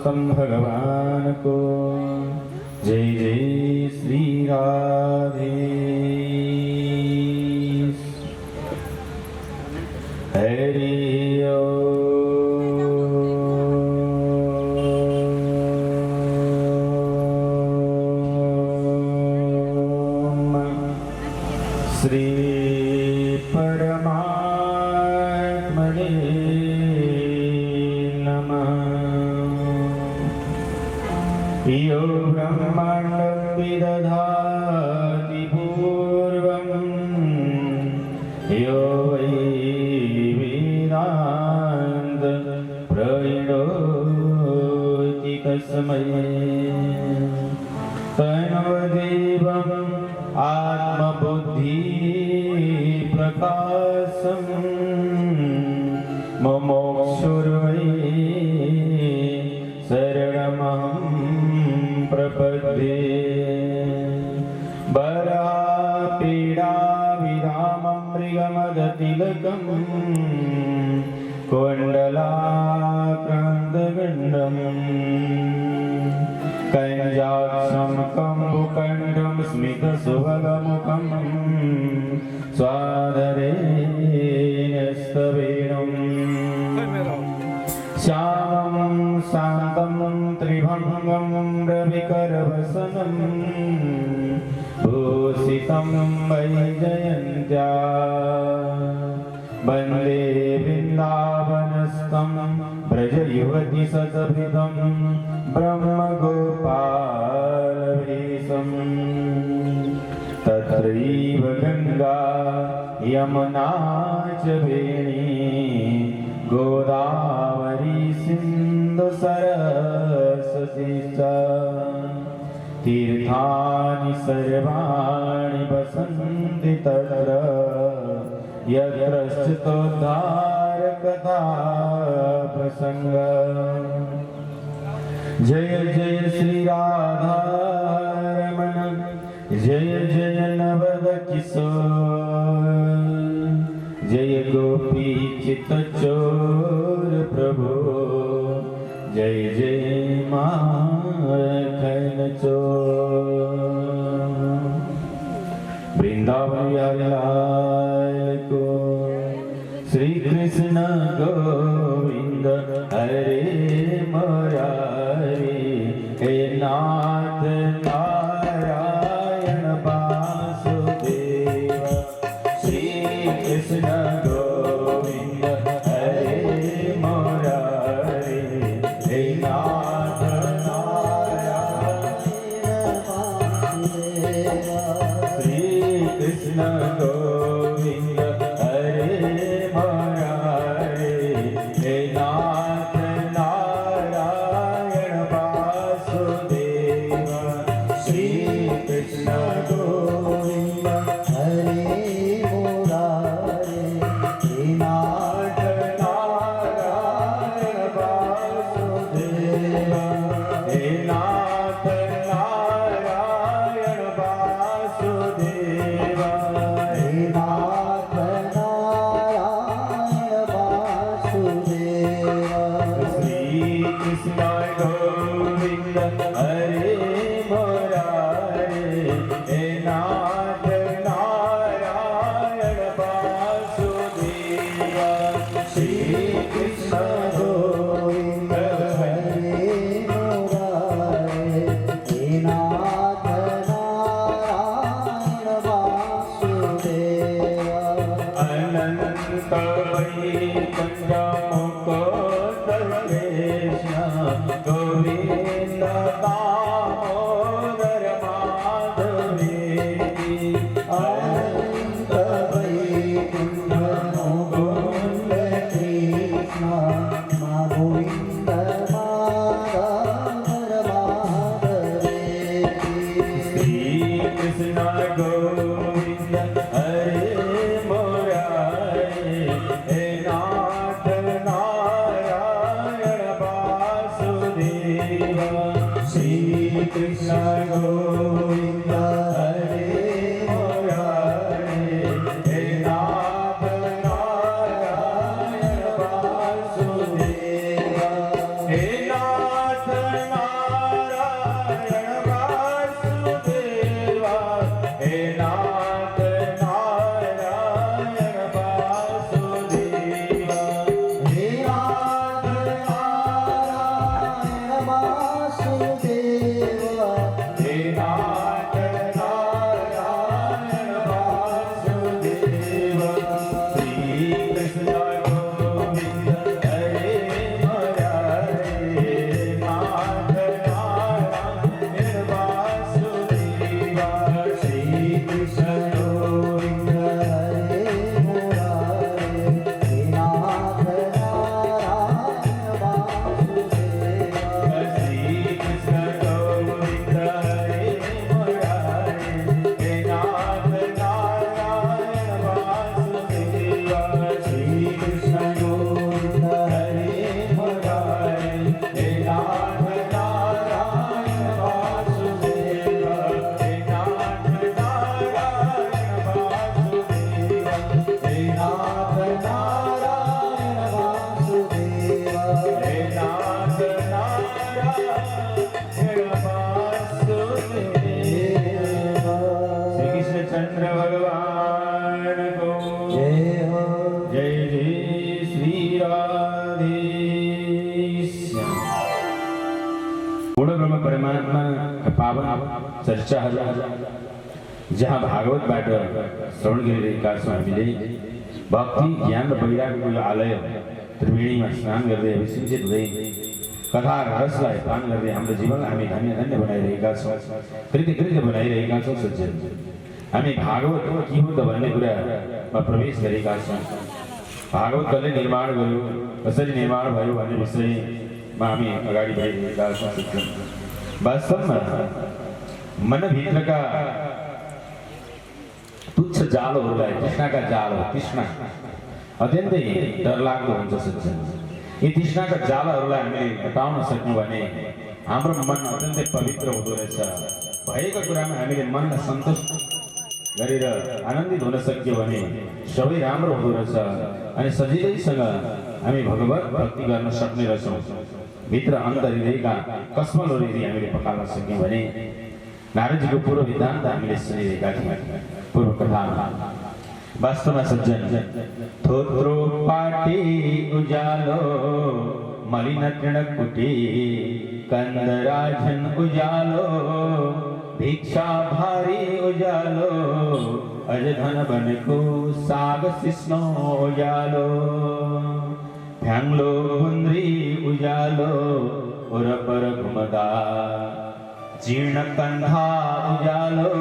Speaker 1: सम भगवान को। जय जय श्री राधे। हरि ओम। श्री परमात्मने नमः। यो ब्रह्माण्डं विदधाति पूर्वं यो वै वेदान्त प्रणोति तस्मै तन्वदेवम् आत्मबुद्धि प्रकाशं मुमुक्षुर्वै शरणमहं प्रपद्ये। वरापीडा विरामं मृगमदतिलकं कुण्डलाक्रान्तगण्डम् कञ्जाक्षं कम्बुकण्डं स्मितसुभगमुखं स्वादरे न्यस्तवेणुम् श्यामं शान्तं त्रिभङ्गं रविकरवसनं भूषितं वैजयन्त्या वन्दे वृन्दावनस्थं व्रजयुवति सतभिदं ब्रह्मगोपालवेशम्। तत्रैव गङ्गा यमुना च वेणी गोदावरी सिन्धु सरस्वती च। तीर्थानि सर्वाणि वसन्ति तत्र यत्रस्तोद्धारकथा प्रसङ्ग। जय जय श्री राधारमण जय जय नवद किशोर जय गोपी चित्तचोर प्रभु जय जय माखन चोर। वृंदावन बिहारी लाल को। श्री कृष्ण गोविंद हरे मुरारी हे नाथ नारायण वासुदेव। श्री कृष्ण गोविंद हरे मुरारी हे नाथ नारायण वासुदेव। श्री कृष्ण गोविंद हरे मुरारी हे नाथ नारायण वासुदेव। श्री कृष्ण
Speaker 3: गोविंद हरे मुरारे हे नाथ
Speaker 1: नारायण वासुदेव हे नाथ नारायण वासुदेव
Speaker 3: हे नाथ नारायण वासुदेव।
Speaker 1: श्री कृष्ण गोविंद हरे मुरारे हे नाथ नारायण वासुदेव। श्री कृष्ण
Speaker 3: गोविंद हरे मुरारे हे नाथ नारायण वासुदेव।
Speaker 1: अनंत वैकुंठ मुकुंद कृष्ण गोविंद दामोदर माधवेति।
Speaker 3: अनंत वैकुंठ मुकुंद कृष्ण गोविंद माधव माधवेति।
Speaker 1: श्री कृष्ण गोविंद हरे मुरारे हे नाथ नारायण वासुदेव। श्री कृष्ण गोविंद हरे मुरारे हे नाथ नारायण वासुदेव। हे नाथ पावन चर्चाहरू जहाँ भागवतबाट श्रवण गरिरहेका छौँ हामीले भक्ति ज्ञान र वैराग्यको यो आलय त्रिवेणीमा स्नान गर्दै अभिषेचित हुँदै कथा रसलाई पान गर्दै हाम्रो जीवनलाई हामी धन्य धन्य बनाइरहेका छौँ, कृत्य बनाइरहेका छौँ। सज्जन, हामी भागवत के हो त भन्ने कुरामा प्रवेश गरेका छौँ। भागवत कसले निर्माण गर्यो, कसरी निर्माण भयो भन्ने विषयमा हामी अगाडि बढिरहेका छौँ। सज्जन, वास्तवमा मनभित्रका तुच्छ जालोहरूलाई, तृष्णाका जालो, तृष्णा अत्यन्तै डरलाग्दो हुन्छ। सज्जन, यी तृष्णाका जालहरूलाई हामीले हटाउन सक्यौँ भने हाम्रो मन अत्यन्तै पवित्र हुँदो रहेछ। भएका कुरामा हामीले मनलाई सन्तुष्ट गरेर आनन्दित हुन सक्यो भने सबै राम्रो हुँदो रहेछ अनि सजिलैसँग हामी भगवत भक्ति गर्न सक्ने रहेछौँ। भित्र अन्तर हृदयका कस्मलहरू यदि हामीले पकाल्न सक्यौँ भने नारदजीको पूर्व विधान्त हामीले सुनिरहेका थियौँ पूर्व कथामा। वास्तवमा सज्जन, थोत्रो पाटी उजालो मलिन तृणकुटी कंदराजन उजालो भिक्षा भारी उजालो अजधन बनको साग सिस्नो उजालो फ्याङ्लो गुन्द्री उजालो ओरपर घुमदा जीर्ण कंधा उजालो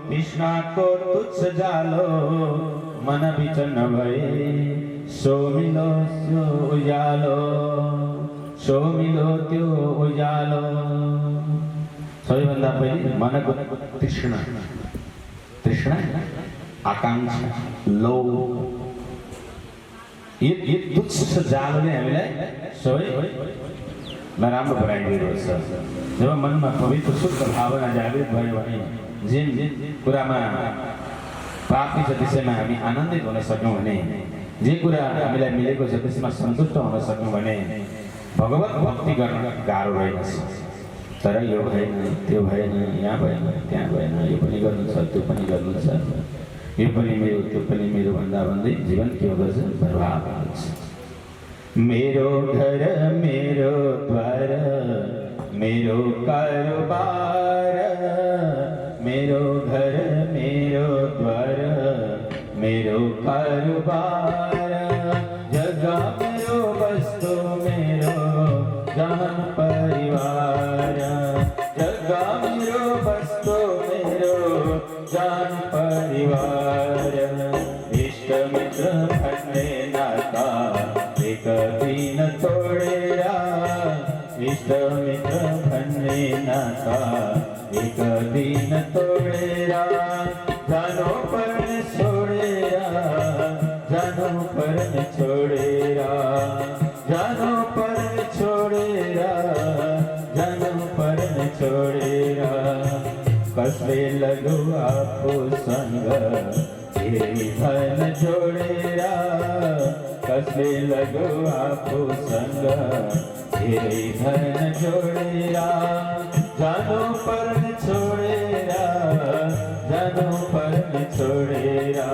Speaker 1: कृष्णाको तुच्छ जालो मन बिच नभए सो मिलो त्यो उजालो, सो मिलो त्यो उजालो। सबैभन्दा पहिले मनको तृष्णा, आकांक्षा, लोभ, यो तुच्छ जालोले हामीलाई सबै नराम्रो बनाइदिएको छ। जब मनमा पवित्र शुद्ध भावना जागृत भयो भने जिन कुरामा प्राप्ति छ त्यसैमा हामी आनन्दित हुन सक्यौँ भने, जे कुरा हामीलाई मिलेको छ त्यसमा सन्तुष्ट हुन सक्यौँ भने भगवत भक्ति गर्न गाह्रो रहेछ। तर यो भएन, त्यो भएन, यहाँ भएन, त्यहाँ भएन, यो पनि गर्नु छ, त्यो पनि गर्नु छ, यो पनि मेरो, त्यो पनि मेरो भन्दा भन्दै जीवन के हुँदछ? बर्बाद हुन्छ। मेरो घर मेरो द्वार मेरो कारोबार, मेरो घर मेरो द्वार मेरो कारोबार, जगह मेरो वस्तु मेरो जहान परिवार, जगह मेरो वस्तु मेरो जान परिवार, इष्ट मित्र भन्ने नाता एक दिन तोडेरा, इष्ट मित्र भन्ने नाता एक दिन तोडेरा, जानो पर्ने छोडेरा, जानो पर्ने छोडेरा, जानो पर्ने छोडेरा, जानो पर्ने छोडेरा, कसले लगु आफूसँग धेरै धन जोडेरा, कसले लगु आफूसँग धेरै धन जोडेरा, जानु पर्ने छोडेरा, जानु पर्ने छोडेरा,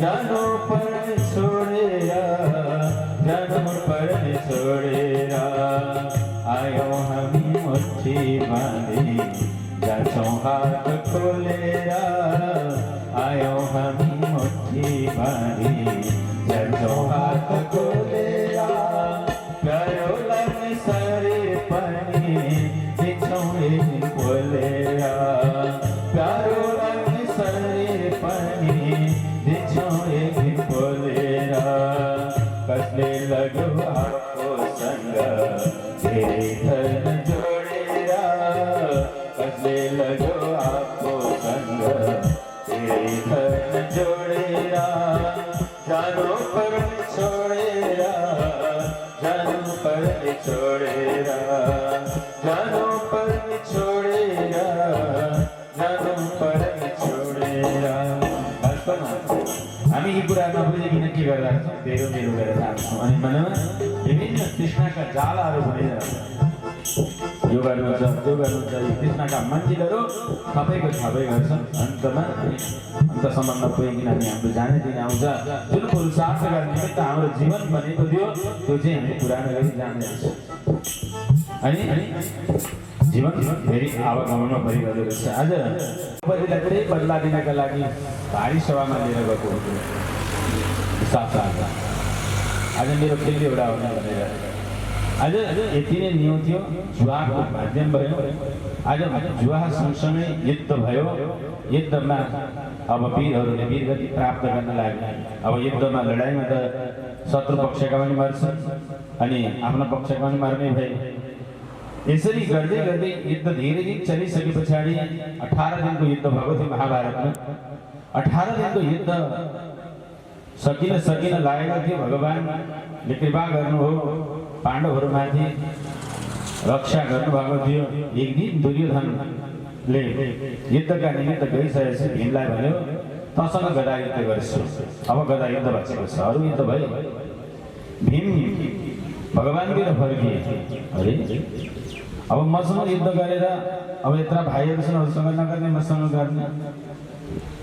Speaker 1: जानु पर्ने छोडेरा, जानु पर्ने छोडेरा, आयौँ हामी मुट्ठी बाँधी जान्छौँ हात खोलेरा, आयौँ हामी मुट्ठी बाँधी जान्छौँ हात खोलेरा, प्यारो लाग्ने शरीर पनि दिन्छौँ एक खोलेरा, प्यारो लाग्ने शरीर पनि दिन्छौँ एक खोलेरा, कसले लगु आफूसँग धेरै धन जोडेरा, कसले लगु आफूसँग धेरै धन जोडेरा, जानु पर्ने छोडेरा, जानु पर्ने छोडेरा, जानु पर्ने छोडेरा, जानु पर्ने छोडेरा। वास्तवमा हामी यी कुरा नबुझिकन के गर्दा तेरो मेरो गरेर जान्छौँ अनि मनमा विभिन्न तृष्णाका जालाहरू भनेर यो गर्नु छ, त्यो गर्नु छ, यो तृष्णाका मन्दिरहरू थपैको थपै गर्छन्। अन्तसम्म नपुगिकन हामी हाम्रो जाने दिन आउँछ जुन पुरुषार्थका निमित्त हाम्रो जीवन बनेको थियो त्यो चाहिँ हामी पुरानो गरी जाँदैछ। अनि जीवन फेरि आवागमनमा परिरहेको छ। आज परिलाई त्यही बदला दिनका लागि भारी सभामा लिएर गएको साथ आज मेरो फेरि एउटा आउने भनेर आज यति नै न्यू थियो। जुवाको माध्यम भयो। आज जुवा सँगसँगै युद्ध भयो। युद्धमा अब वीरहरूले वीरगति प्राप्त गर्न लाग्यो। अब युद्धमा लडाइँमा त शत्रु पक्षका पनि मर्छन् अनि आफ्नो पक्षका पनि मर्ने भए। यसरी गर्दै गर्दै युद्ध धेरै दिन चलिसके पछाडि 18 दिनको युद्ध भएको थियो महाभारतमा। 18 दिनको युद्ध सकिन लागेको थियो। भगवानले कृपा गर्नुभयो, पाण्डवहरूमाथि रक्षा गर्नुभएको थियो। एक दिन दुर्योधनले युद्धका निमित्त गइसकेपछि भीमलाई भन्यो, तसँग गदा युद्ध गर्छु। अब गदा युद्ध बचेको छ, अरू युद्ध भयो। भीम भगवानतिर फर्किए। अरे अब मसँग युद्ध गरेर अब यत्र भाइहरू छन्, अरूसँग नगर्ने मसँग गर्ने।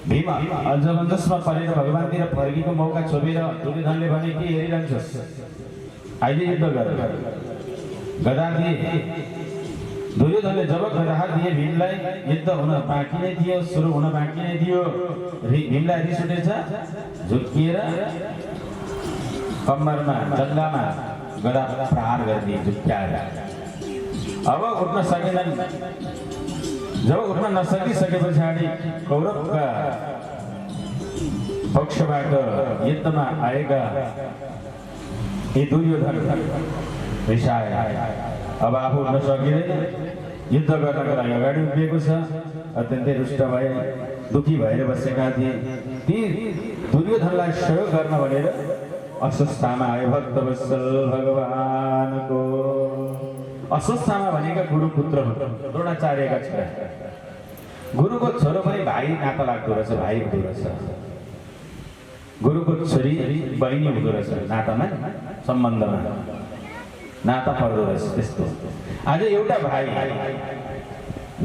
Speaker 1: भीम अजमजसमा परेर भगवानतिर फर्केको मौका छोपेर दुर्योधनले भने के हेरिरहन्छस्, अहिले युद्ध गर। गदा दिए। दुर्योधनले जब गदा दिए भीमलाई, युद्ध हुन बाँकी नै थियो, सुरु हुन बाँकी नै थियो। भीमलाई रिस उठेछ, झुक्किएर कम्मरमा जङ्गामा गदा प्रहार गरिदिए झुक्क्याएर। अब उठ्न सकेनन्। जब उठ्न नसकिसके पछाडि कौरवका पक्षबाट युद्धमा आएका यी दुर्योधन रिसाए। अब आफू उठ्न सकिँदैन, युद्ध गर्नको लागि अगाडि उभिएको छ। अत्यन्तै रुष्ट भए, दुखी भएर बसेका थिए। ती दुर्योधनलाई सहयोग गर्न भनेर अश्वत्थामा आए भक्तवत्सल भगवानको। अश्वत्थामा भनेका गुरुपुत्र हो, द्रोणाचार्यका छोरा। गुरुको छोरो पनि भाइ नाता लाग्दो रहेछ, भाइ हुँदो रहेछ। गुरुको छोरी बहिनी हुँदो रहेछ, नातामा सम्बन्धमा नाता पर्दो रहेछ त्यस्तो। आज एउटा भाइ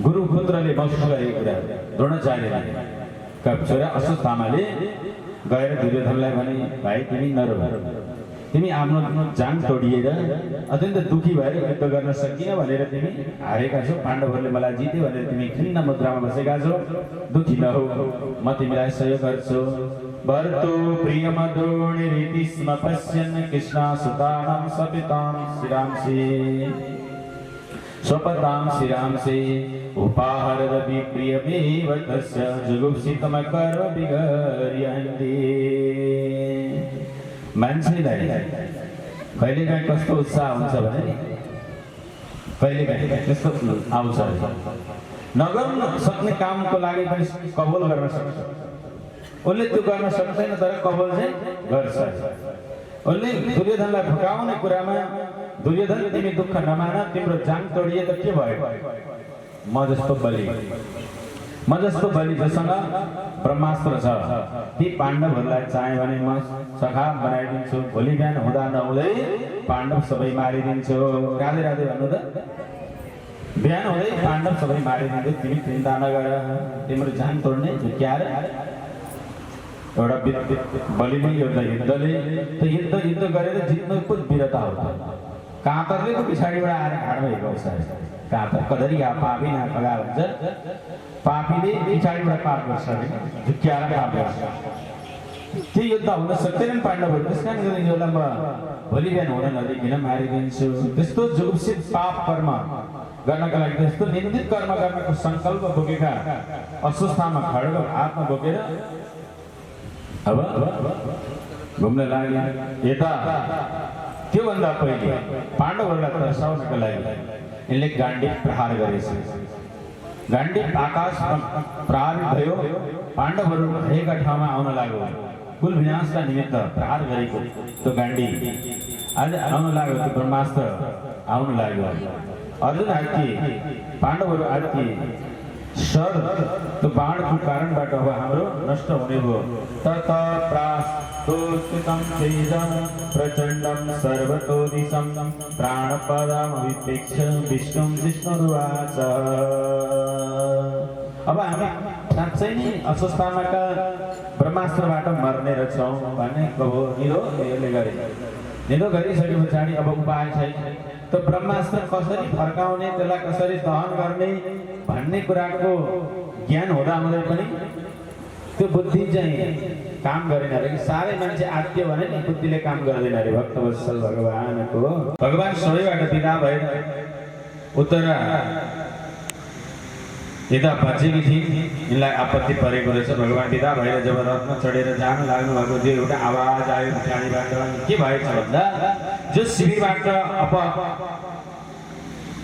Speaker 1: गुरुपुत्रले बस्नु गरेको कुरा द्रोणाचार्यले छोरा अश्वत्थामाले गएर दुर्योधनलाई भने, भाइ तिमी नरो, तिमी आफ्नो जान तोडिएर अत्यन्त दुखी भएर युद्ध गर्न सकिन भनेर तिमी हारेका छौ। पाण्डवहरूले मलाई जिते भनेर तिमी खिन्न मुद्रामा बसेका छौ। दुखी नहो, म तिमीलाई सहयोग गर्छु। भर्तु प्रियमद्रोणिरिति स्म पश्यन् कृष्णासुतानां सपितां शिरांसि स्वपतां शिरांसि उपाहरदपि प्रियमेव तस्य जुगुप्सितमकर्म विगर्यन्ति। मान्छेलाई कहिलेकाहीँ कस्तो उत्साह हुन्छ भने कहिलेकाहीँ त्यस्तो आउँछ। नगर्न सक्ने कामको लागि पनि कबुल गर्न सक्छ। उसले त्यो गर्न सक्दैन तर कबुल चाहिँ गर्छ। उसले दुर्योधनलाई फकाउने कुरामा, दुर्योधन तिमी दुःख नमान, तिम्रो जान तोडिए त के भयो? म जस्तो बलि जसँग ब्रह्मास्त्र छ, ती पाण्डवहरूलाई चाहे भने म सखा बनाइदिन्छु। भोलि बिहान हुँदा नहुँदै पाण्डव सबै मारिदिन्छु। राधे राधे भन्नु त। बिहान हुँदै पाण्डव सबै मारिदिन्छु, तिमी चिन्ता नगर। तिम्रो जान तोड्ने झुक्क्याएर एउटा बलिले एउटा युद्धले त युद्ध गरेर जित्नुको वीरता हो। काँतरले त पछाडिबाट आएर घाडमा हिर्काउँछ। काँतर कदरिया पापी ना खगा भन्छ। पापीले पछाडिबाट पाप गर्छ, झुक्क्याएर पाप गर्छ। त्यो युद्ध हुन सक्दैनन् पाण्डवहरू। त्यस कारण यसलाई म भोलि बिहान हुन नदिकन मारिदिन्छु। त्यस्तो जुगुप्सित पाप कर्म गर्नका लागि, त्यस्तो निन्दित कर्म गर्नको सङ्कल्प बोकेका अश्वत्थामा खड्ग हातमा बोकेर अब घुम्न लाग्यो। यता त्योभन्दा पहिले पाण्डवहरूलाई तर्साउनका लागि यिनले गाण्डीव प्रहार गरेछ। गाण्डीव आकाशमा प्रहार भयो। पाण्डवहरू भएका ठाउँमा आउन लाग्यो। कुल विनाशका निमित्त प्रहार गरेको त्यो गाण्डीव आज आउन लाग्यो। त्यो ब्रह्मास्त्र आउन लाग्यो। अर्जुन आत्तिए, पाण्डवहरू आत्तिए। सर त्यो बाणको कारणबाट अब हाम्रो नष्ट हुने भयो। तत प्रास्तोस्थितं तेजं प्रचण्डं सर्वतो दिशं प्राणपदमभिप्रेक्ष्य विष्णुं विष्णुरुवाच। अब हामी साँच्चै नै अश्वत्थामाका ब्रह्मास्त्रबाट मर्ने रहेछौँ भन्ने कहो निरो यसले गरे। निरो गरिसके पछाडि अब उपाय छैन। त ब्रह्मास्त्र कसरी फर्काउने, त्यसलाई कसरी दहन गर्ने भन्ने कुराको ज्ञान हुँदा हुँदै पनि त्यो बुद्धि चाहिँ काम गरेन अरे कि साह्रै मान्छे आत्यो भने नि बुद्धिले काम गर्दैन अरे। भक्तवत्सल भगवानको भगवान सबैबाट बिदा भएर उत्तर यता बचेकी थिइन्, यिनलाई आपत्ति परेको रहेछ। भगवान बिदा भएर जब रथमा चढेर जान लाग्नु भएको थियो, एउटा आवाज आयो पछाडिबाट। के भएछ भन्दा जो शिविरबाट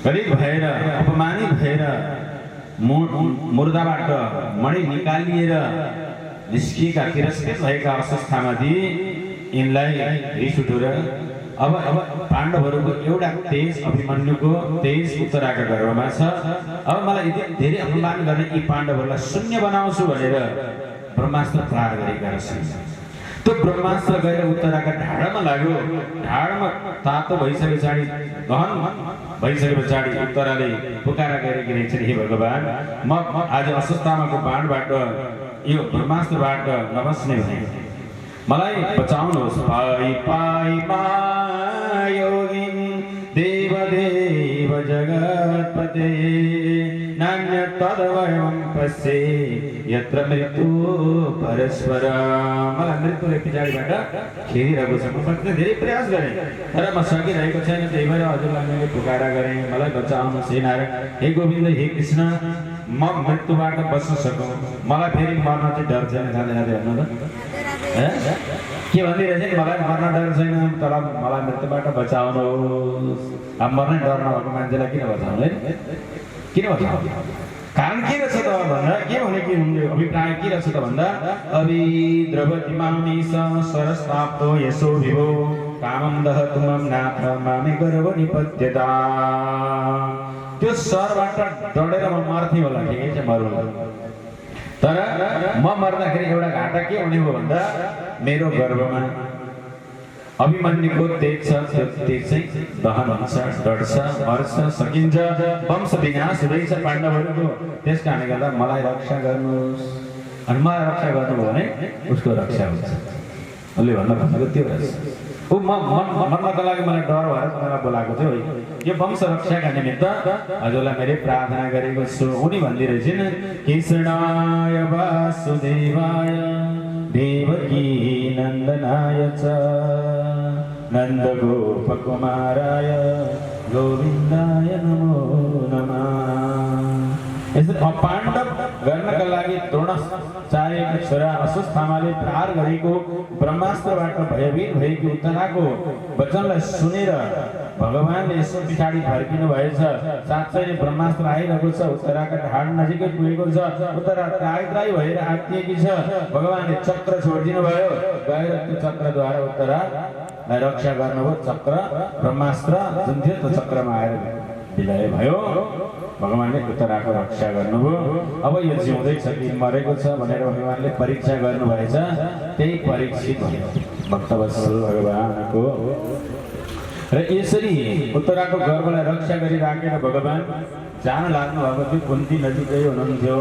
Speaker 1: गरीब भएर अपमानित भएर मुर्दाबाट मणि निकालिएर निस्किएका तिरस्कृत भएका अवस्थामा दिए यिनलाई रिस उठेर अब पाण्डवहरूको एउटा तेज अभिमन्युको तेज उत्तराका गर्भमा छ। अब मलाई यति धेरै अपमान गर्ने यी पाण्डवहरूलाई शून्य बनाउँछु भनेर ब्रह्मास्त्र प्रहार गरेका रहेछन्। त्यो ब्रह्मास्त्र गएर उत्तराका ढाडामा लाग्यो। ढाडामा तातो भइसके पछाडि गहन भइसके पछाडि उत्तराले पुकारा गरेकी रहेछन्, हे भगवान, म आज अस्वस्थतामाको बाणबाट यो ब्रह्मास्त्रबाट नबस्ने भए मलाई बचाउनुहोस्। पाई पाई मायोगिन देव देव जगत्पते नान्य तदवयं पश्ये यत्र मृत्यु परस्पर। मलाई मृत्युले पछाडिबाट खेदिरहेको छ। म कति धेरै प्रयास गरेँ तर म सकिरहेको छैन, त्यही भएर हजुरलाई मैले पुकारा गरेँ, मलाई बचाउनुहोस् हे नारायण, हे गोविन्द, हे कृष्ण, म मृत्युबाट बच्न सकौँ, मलाई फेरि मर्न चाहिँ डर छैन। राधे राधे भन्नु त के भनिरहेछ, मलाई मर्न डर छैन, तर मलाई मृत्युबाट बचाउनुहोस्। अब मर्नै डर नभएको मान्छेलाई किन बचाउनु, किन बचाउनु? कारण के रहेछ त भन्दा के भने कि अभिप्राय के रहेछ त भन्दा अभिद्रवति मामीश सरस्ताप्तो यसो विभो कामं दहतुमं नाथ मामे गर्व निपत्यता। त्यो सरबाट डढेर म मर्थे होला, ठिकै छ मर्नु, तर म मर्दाखेरि एउटा घाटा के हुने हो भन्दा मेरो गर्भमा अभिमन्युको तेज छ, त्यो तेज चाहिँ दहन हुन्छ, डढ्छ, मर्छ, सकिन्छ, वंश विनाश हुँदैछ पाण्डवहरूको। त्यस कारणले गर्दा मलाई रक्षा गर्नुहोस्। अनि मलाई रक्षा गर्नुभयो भने उसको रक्षा हुन्छ। उसले भन्नुभएको त्यो रहेछ। ऊ मर्नको लागि मलाई डर भएर मलाई बोलाएको थियो, यो वंश रक्षाका निमित्त हजुरलाई मैले प्रार्थना गरेको छु। उनी भन्दिरहेछन्, कृष्णाय वासुदेवाय देवकी नन्दनाय च नन्दगोपकुमाराय गोविन्दाय नमो नमः। यसरी पाण्डव गर्नका लागि द्रोणाचार्यका छोरा अश्वत्थामाले प्रहार गरेको ब्रह्मास्त्रबाट भयभीत भएकी उत्तराको वचनलाई सुनेर भगवानले यसो पछाडि फर्किनु भएछ। साँच्चै नै ब्रह्मास्त्र आइरहेको छ, उत्तराका ढाड नजिकै पुगेको छ, उत्तरा त्राही त्राही भएर आत्तिएकी छ। भगवानले चक्र छोडिदिनु भयो, गएर त्यो चक्रद्वारा उत्तरालाई रक्षा गर्नुभयो। चक्र ब्रह्मास्त्र जुन थियो त्यो चक्रमा आएर विलय भयो। भगवानले उत्तराको रक्षा गर्नुभयो। अब यो जिउँदैछ कि मरेको छ भनेर भगवानले परीक्षा गर्नुभएछ, त्यही परीक्षित भयो भक्तवत्सल भगवानको। र यसरी उत्तराको गर्भलाई रक्षा गरिराखेर भगवान जान लाग्नु भएको थियो। कुन्ती नजिकै हुनुहुन्थ्यो।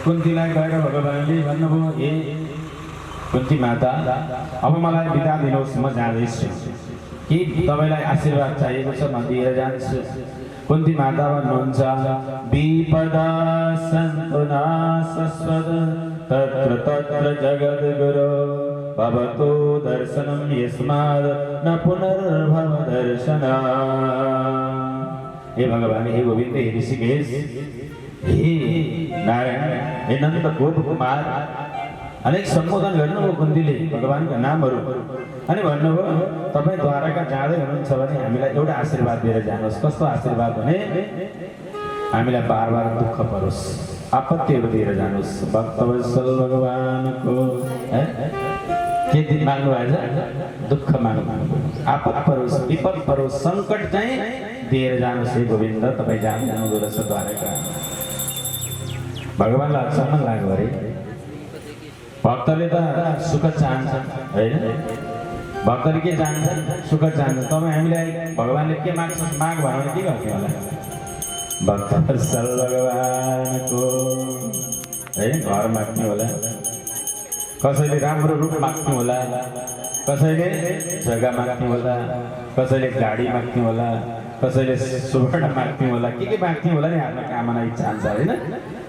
Speaker 1: कुन्तीलाई गएर भगवानले भन्नुभयो, ए कुन्ती माता, अब मलाई बिदा दिनुहोस्, म जाँदैछु, कि तपाईँलाई आशीर्वाद चाहिएको छ, म दिएर जान्छु। कुन्ती माता भन्नुहुन्छ, विपदा सन्तुना शश्वत तत्र तत्र जगद्गुरो भवतो दर्शनं यस्माद् न पुनर्भव दर्शनात्। हे भगवान, हे गोविन्द, हे ऋषिकेश, हे नारायण, हे नन्द गोप कुमार, अनेक सम्बोधन गर्नुभयो कुन्तीले भगवानका नामहरू। अनि भन्नुभयो, तपाईँ द्वारका जाँदै हुनुहुन्छ भने हामीलाई एउटा आशीर्वाद दिएर जानुहोस्। कस्तो आशीर्वाद भने हामीलाई बार बार दुःख परोस्, आपत्तिहरू दिएर जानुहोस्। भक्तवत्सल भगवानको के दिन माग्नु भएछ? दुःख माग्नु, आपत परोस्, विपद परोस्, सङ्कट चाहिँ दिएर जानुहोस्। हे गोविन्द, तपाईँ जानुहुँदो रहेछ द्वारका। भगवानलाई अचम्म लाग्यो अरे, भक्तले त सुख चाहन्छ होइन, भक्तले के चाहन्छ? सुख चाहन्छ। तपाईँ हामीलाई भगवानले के माग्छ माग भन्यो भने के गर्थ्यो होला? भक्तवत्सल भगवानको है घर माग्ने होला, कसैले राम्रो रूप माग्ने होला, कसैले जग्गा माग्ने होला, कसैले गाडी माग्ने होला, कसैले सुवर्ण माग्थ्यौँ होला के माग्थ्यौँ होला नि आफ्नो कामना इच्छा हुन्छ होइन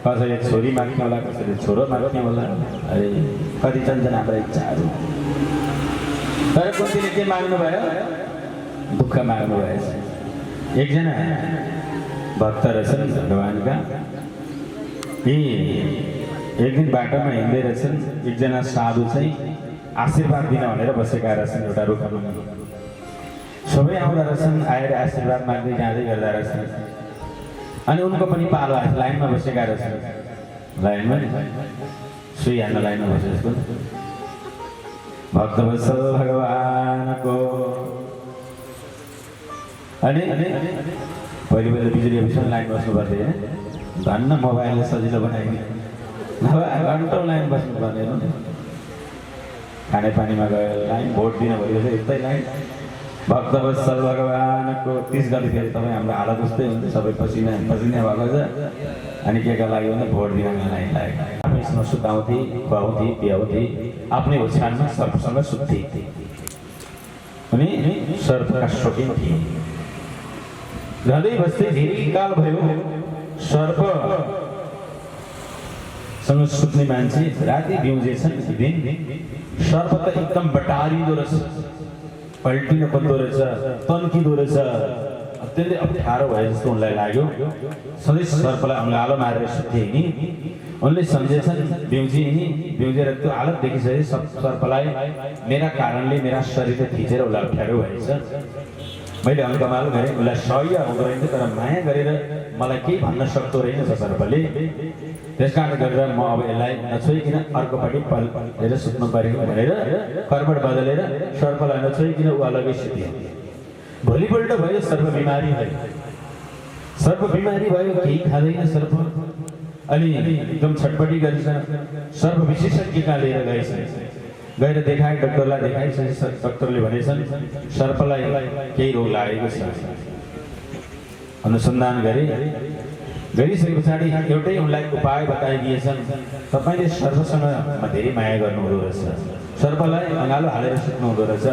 Speaker 1: कसैले छोरी माग्थ्यौँ होला कसैले छोरो माग्थ्यौँ होला अरे कति छन् हाम्रो इच्छाहरू तर कतिले के माग्नु भयो दुःख माग्नु भएछ एकजना भक्त रहेछन् भगवान्का एक दिन बाटोमा हिँड्दै रहेछन् एकजना साधु चाहिँ आशीर्वाद दिन भनेर बसेका रहेछन् एउटा रुखमा सबै आउँदा रहेछन् आएर आशीर्वाद माग्दै जाँदै गर्दा रहेछन् अनि उनको पनि पालो आयो लाइनमा बसेका रहेछन् लाइनमा सुई हाल्न लाइनमा बसेको भक्तवत्सल भगवानको अनि पहिले बिजुली अफिसमा लाइन बस्नु पर्दैन धन्न मोबाइलले सजिलो बनाइदिने नभए घन्टौँ लाइन बस्नु पर्दैन खानेपानीमा गयो लाइन भोट दिन भइरहेछ यस्तै लाइन भक्तवत्सल भगवानको 30 गते फेरि तपाईँ हाम्रो हालत उस्तै हुन्छ सबै पसिना भएको छ अनि केका लागि भने भोट दिन लाइन लाग्यो आफैसँग सुताउँथे खुवाउँथे पियाउँथे आफ्नै ओछ्यानमा सर्पसँग सुत्थे अनि सर्पका शौकिन थिए रहँदै बस्दै धेरै काल भयो सर्पसँग सुत्ने मान्छे राति बिउजेछन् दिन सर्प त एकदम बटारिँदो रहेछ पल्टिन खोज्दो रहेछ तन्किँदो रहेछ अत्यन्तै अप्ठ्यारो भए जस्तो उनलाई लाग्यो सधैँ सर्पलाई अँगालो मारेर सुत्थे नि उनले सम्झेछन् बिउजेर त्यो हालत देखिसके सर्पलाई मेरा कारणले मेरा शरीर थिचेर उसलाई अप्ठ्यारो भएछ मैले अङ्कमाल गरेँ उसलाई सह्य हुँदो रहेछ तर माया गरेर मलाई केही भन्न सक्दो रहेनछ सर्पले त्यस कारणले गरेर म अब यसलाई नछोइकन अर्कोपट्टि हेरेर सुत्नु पऱ्यो भनेर कर्बट बदलेर सर्पलाई नछोइकन ऊ अलगै सुत्यो भोलिपल्ट भयो सर्प बिमारी भयो केही खाँदैन सर्प अनि एकदम छटपटी गरिन्छ सर्प विशेषज्ञ कहाँ लिएर गएर देखाए डाक्टरलाई देखाइसकेपछि डाक्टरले भनेछन् सर्पलाई केही रोग लागेको छ अनुसन्धान गरिसके पछाडि एउटै उनलाई उपाय बताइदिएछन् तपाईँले सर्पसँग धेरै माया गर्नुहुँदो रहेछ सर्पलाई अँगालो हालेर सुत्नु हुँदो रहेछ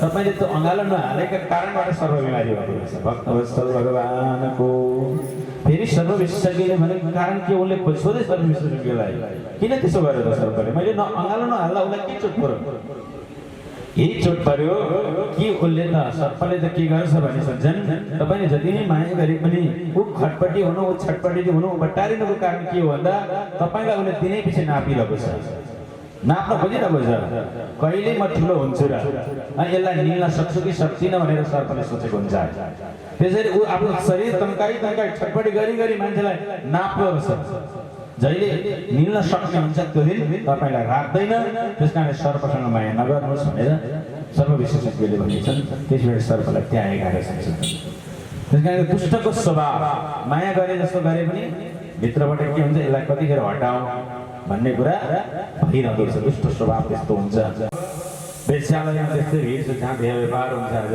Speaker 1: तपाईँले त्यो अँगालो नहालेका कारणबाट सर्प बिमारी भएको रहेछ भक्तवत्सल भगवानको फेरि सर्व विशेषज्ञले भनेको कारण के उनले सोधे सर्व विशेषज्ञलाई किन त्यसो गरेर सर्पले मैले अँगालो नहाल्दा उसलाई के चोट पर्यो यही चोट पर्यो कि उसले त सर्पले त के गर्छ भने सम्झन् तपाईँले जति नै माया गरे पनि ऊ खटपटी हुनु ऊ छटपटी हुनु बटारिनुको कारण के हो भन्दा तपाईँलाई उसले दिनै पछि नापिरहेको छ नाप्न खोजिरहेको छ कहिले म ठुलो हुन्छु र अनि यसलाई निल्न सक्छु कि सक्दिनँ भनेर सर्पले सोचेको हुन्छ त्यसरी ऊ आफ्नो शरीर तन्काई छटपटी गरी मान्छेलाई नाप्दो रहेछ जहिले निल्न सक्ने हुन्छ त्यो दिन तपाईँलाई राख्दैन त्यस कारण सर्पसँग माया नगर्नुहोस् भनेर सर्व विशेषज्ञले भनेछन् त्यसबाट सर्पलाई त्यागेका रहेछन् त्यस कारण दुष्टको स्वभाव माया गरे जस्तो गरे पनि भित्रबाट के हुन्छ यसलाई कतिखेर हटाउँ भन्ने कुरा भइरहँदो रहेछ दुष्ट स्वभाव त्यस्तो हुन्छ वेश्यालयमा त्यस्तै भिड छ जहाँ धेरै व्यापार हुन्छ आज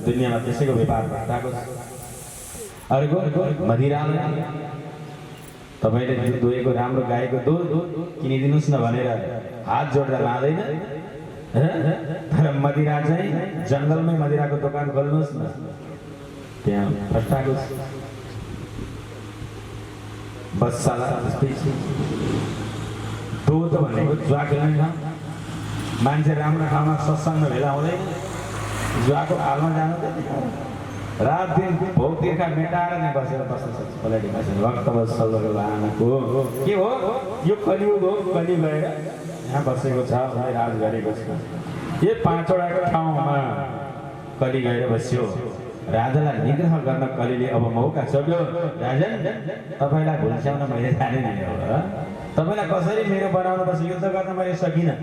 Speaker 1: दुनियाँमा त्यसैको व्यापार भइरहेको छ अर्को मदिरालय तपाईँले दुहेको राम्रो गाईको दुध किनिदिनुहोस् न भनेर हात जोडेर लाँदैन तर मदिरा चाहिँ जङ्गलमै मदिराको दोकान खोल्नुहोस् न त्यहाँ फस्टाएको बसशाला जस्तै दुध भनेको जुवा खेल्ने ठाउँ मान्छे राम्रो ठाउँमा सत्सङ्ग भेला हुँदैन जुवाको हालमा जानु रात दिन भोक तिर्खा मेटाएर नै बसेर बस्न सक्छ पलाटी बसेर भक्तवत्सल भगवानको के हो यो कलियुग हो कलि गएर यहाँ बसेको छ राज गरेको छ यो 5 वटाको ठाउँमा कलि गएर बस्यो राजालाई निग्रह गर्न कलिले अब मौका सक्यो राजन तपाईँलाई भुल्स्याउन मैले जाने नै हो तपाईँलाई कसरी मेरो बनाउनुपर्छ युद्ध गर्न मैले सकिनँ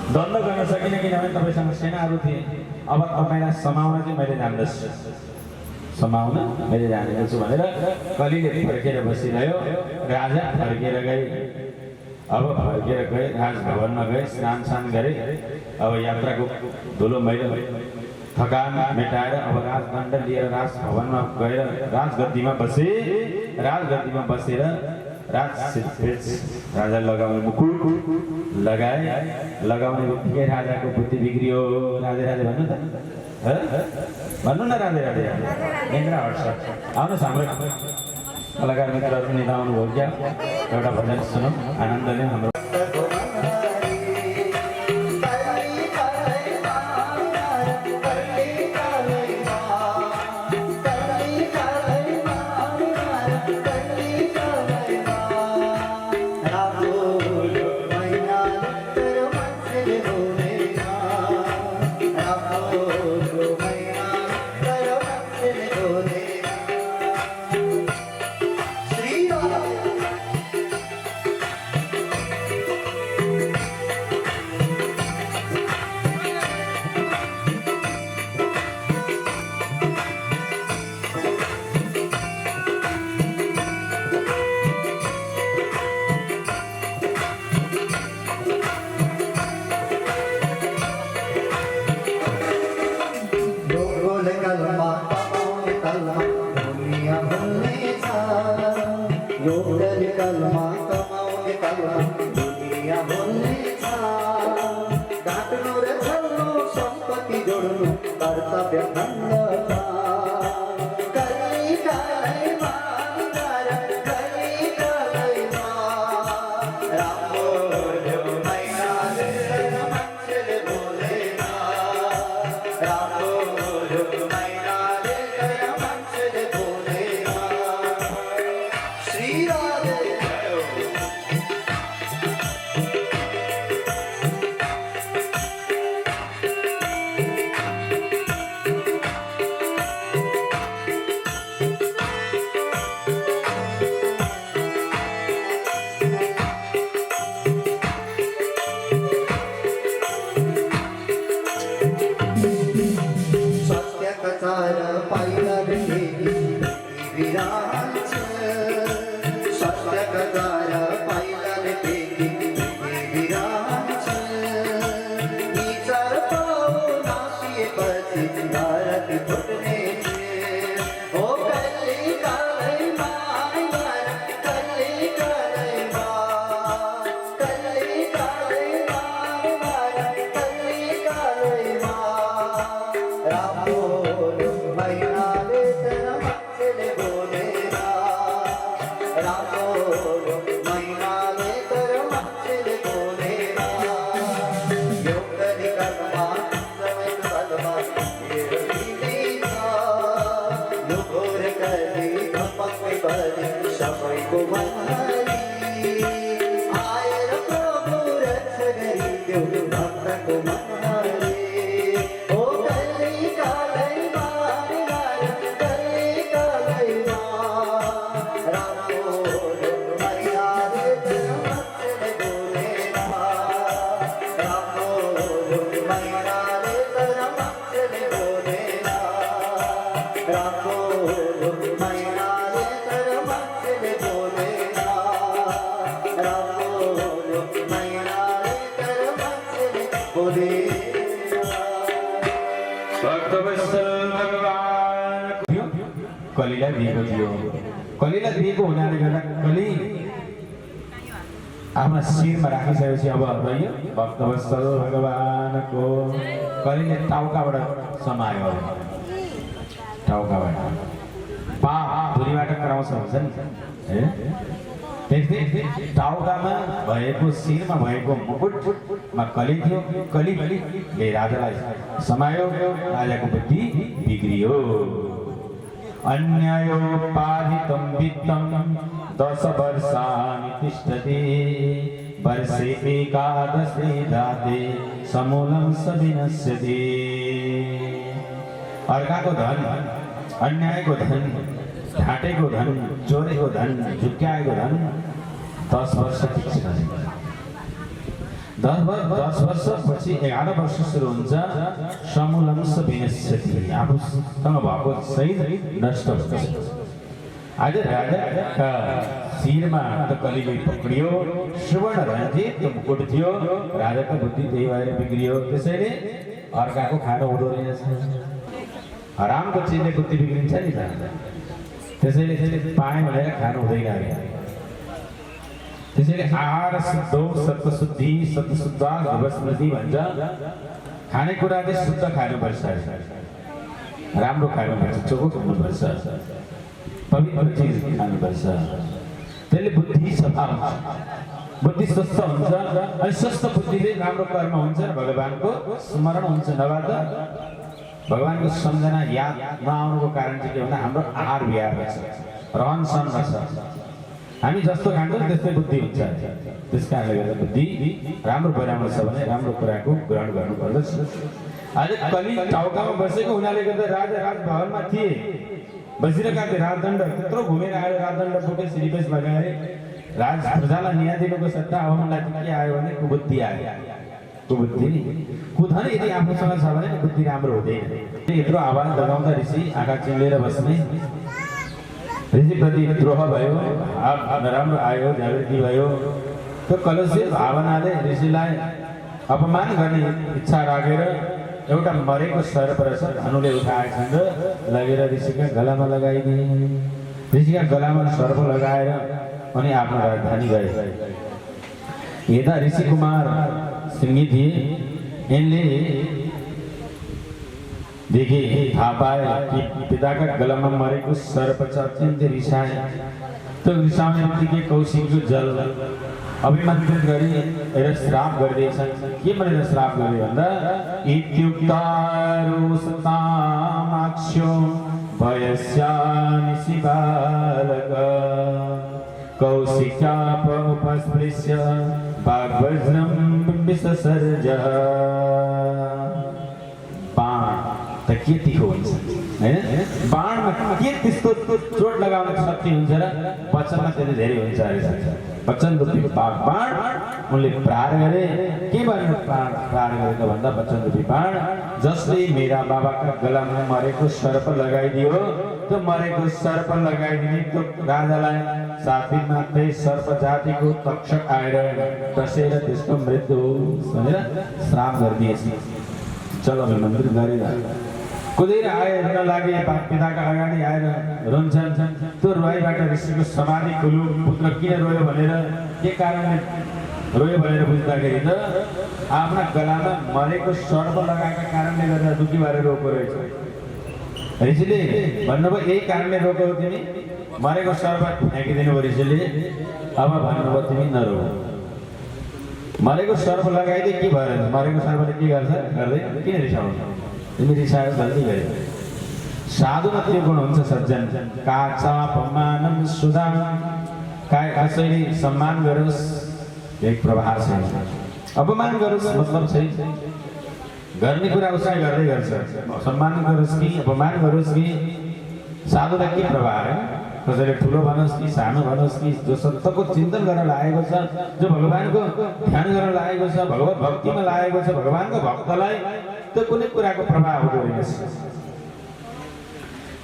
Speaker 1: दण्ड गर्न सकिनँ किनभने तपाईँसँग सेनाहरू थिए अब तपाईँलाई समाउन चाहिँ मैले जान्दछु समाउन मैले जानेको छु भनेर कलिले फर्केर बसिरह्यो राजा फर्केर गए अब फर्केर गए राजभवनमा गए स्नान गरे अब यात्राको धुलो मैलो थकान मेटाएर अब राजदण्ड लिएर राजभवनमा गएर राजगद्दीमा बसेर राजा लगाउने मुकुट लगाए लगाउने बित्तिकै राजाको बुद्धि बिग्रियो राधे भन्नु त भन्नु न राधे इन्द्र हर्ष आउनुहोस् हाम्रो कलाकार मित्रहरू पनि आउनुभयो क्या एउटा भजन सुनौँ आनन्दले हाम्रो कलिलाई दिएको थियो कलिलाई दिएको हुनाले गर्दा कलि आफ्ना शिरमा राखिसकेपछि अब रह्यो भक्तवत्सल भगवानको कलिले टाउकाबाट समायो टाउकाबाट पाप धुरीबाट कराउँछ हुन्छ नि त्यस्तै टाउकामा भएको शिरमा भएको मुकुटमा कलि थियो कलिले राजालाई समायो राजाको बुद्धि बिग्रियो अन्यायोपाधितं वित्तं 10 वर्षाणि तिष्ठति वर्षे एकादशे दाते समूलं स विनश्यति अर्काको धन अन्यायको धन ढाँटेको धन चोरेको धन झुक्क्याएको धन 10 वर्ष टिक्छ 10 वर्षपछि 11 वर्ष सुरु हुन्छ समूलं स विनश्यति आफूसँग भएको सही नष्ट हुन्छ आज राजाका शिरमा त कलिले पक्रियो सुवर्ण रञ्जित मुकुट थियो राजाको बुद्धि त्यही भएर बिग्रियो त्यसैले अर्काको खानु हुँदो रहेछ हरामको चिजले बुद्धि बिग्रिन्छ नि त त्यसैले पाएँ भनेर खानु हुँदैन त्यसैले आहार शुद्धो सत्वशुद्धि सत्वशुद्धा भवस्मृति भन्छ। खानेकुरा चाहिँ शुद्ध खानुपर्छ, राम्रो खानुपर्छ, चोखो खानुपर्छ, पवित्र चिज खानुपर्छ। त्यसले बुद्धि सफा हुन्छ, बुद्धि स्वस्थ हुन्छ। अनि स्वस्थ बुद्धिले राम्रो कर्म हुन्छ, भगवानको स्मरण हुन्छ। नभए त भगवानको सम्झना याद नआउनुको कारण चाहिँ के भन्दा हाम्रो आहार विहार छ, रहन सहनमा छ। हामी जस्तो खान्छौँ त्यस्तै बुद्धि हुन्छ। त्यस कारणले गर्दा बुद्धि राम्रो परिणाम छ भने राम्रो कुराको ग्रहण गर्नुपर्दछ। अहिले कलि टाउकामा बसेको हुनाले गर्दा राजा राजभवनमा थिए, बसिरहेका थिए। राजदण्ड त्यत्रो घुमेर आयो, राजदण्ड बोके श्रीपेश लगाए। राज प्रजालाई न्याय दिनुको सट्टा अब मलाई के आयो भने कुबुद्धि आयो। कुबुद्धि कुधन यदि आफूसँग छ भने बुद्धि राम्रो हुँदैन। यत्रो आवाज लगाउँदा ऋषि आँखा चिम्लेर बस्ने, ऋषिप्रति द्रोह भयो, नराम्रो आयो, जागृति भयो। त्यो कलुषित भावनाले ऋषिलाई अपमान गर्ने इच्छा राखेर एउटा मरेको सर्प रहेछ धनुले उठाएछन् र लगेर ऋषिका गलामा लगाइदिए। ऋषिका गलामा सर्प लगाएर अनि आफ्नो राजधानी गए। यता ऋषि कुमार सिंही थिए, यिनले देखे, थाहा पाए कि पिताका गलामा मरेको सर्प छ। अत्यन्तै रिसाए। त्यो रिसाउने बित्तिकै कौशिकको जल अभिमन्त्रित गरी र श्राप गरिदिएछन्। के भनेर श्राप गरे भन्दा इत्युक्तारुसतामाक्ष्यो भयस्यानिसि बालक कौशिकापस्पृश्य वाग्वज्रं विससर्ज। बाण त के तिखो हुन्छ हैन? बाणमा के त्यस्तो चोट लगाउने शक्ति हुन्छ र वचनमा त्यति धेरै हुन्छ अरे। वचन रूपी बाण उनले प्रहार गरे। के भनेर प्रहार गरेको भन्दा वचन रूपी बाण जसले मेरा बाबाका गलामा मरेको सर्प लगाइदियो, त्यो मरेको सर्प लगाइदिने त्यो राजालाई 7 दिनमा त्यही सर्प जातिको तक्षक आएर डसेर त्यसको मृत्यु होस् भनेर श्राप गरिदिएछ। चल अभिमन्त्रित गरेर कुदेर आए, हेर्न लागे। पिताका अगाडि आएर रुन्छन्। त्यो रोइबाट ऋषिको समाधि खुल्यो। पुत्र किन रोयो भनेर, के कारणले रोयो भनेर बुझ्दाखेरि त आफ्ना गलामा मरेको सर्प लगाएका कारणले गर्दा दुखी भएर रोएको रहेछ। ऋषिले भन्नुभयो यही कारणले रोक्यौ तिमी, मरेको सर्प फ्याँकिदिनु भयो ऋषिले। अब भन्नुभयो तिमी नरो, मरेको सर्प लगाइदिए के भएर? मरेको सर्पले के गर्छ? गर्दैन। किन रिसाउनु? तिमी रिसाएर गल्ती गर्यो। साधुमा त्यो गुण हुन्छ सज्जन। काचापमानं सुधा, कसैले सम्मान गरोस् एक प्रभाव छैन, अपमान गरोस् मतलब छैन। गर्ने कुरा उसले गर्दै गर्छ। सम्मान गरोस् कि अपमान गरोस् कि साधुलाई के प्रभाव है? कसैले ठुलो भनोस् कि सानो भनोस् कि जो सत्यको चिन्तन गर्न लागेको छ, जो भगवानको ध्यान गर्न लागेको छ, भगवत भक्तिमा लागेको छ, भगवानको भक्तलाई त्यो कुनै कुराको प्रभाव हुँदैन।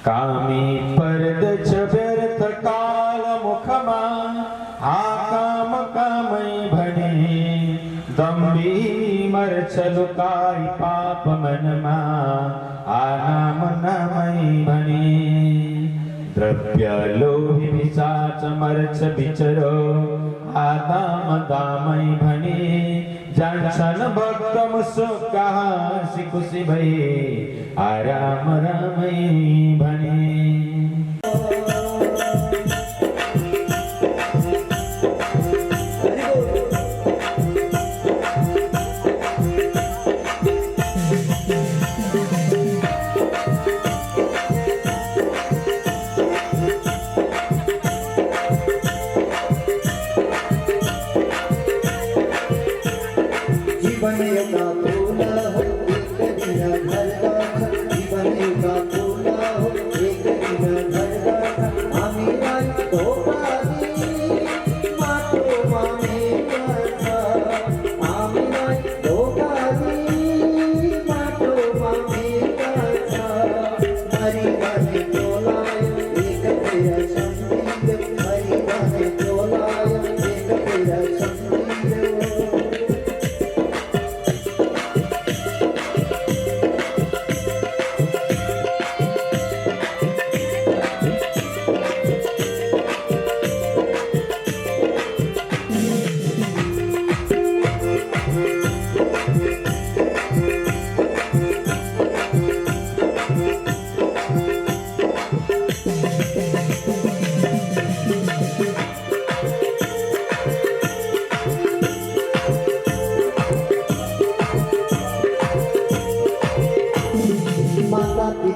Speaker 1: कामी परदच व्यर्थ काल मुखमा काम कामै भने दम्बी मर्छ लुकाई पाप मनमा आनाम नामै भने द्रव्य लोभी पिशाच मर्छ विचरो आदाम दामै भने जान्छन् भक्त मुसुक हाँसी खुसी भई आराम रामै भने।
Speaker 3: जीवन का फूला हो एक दिन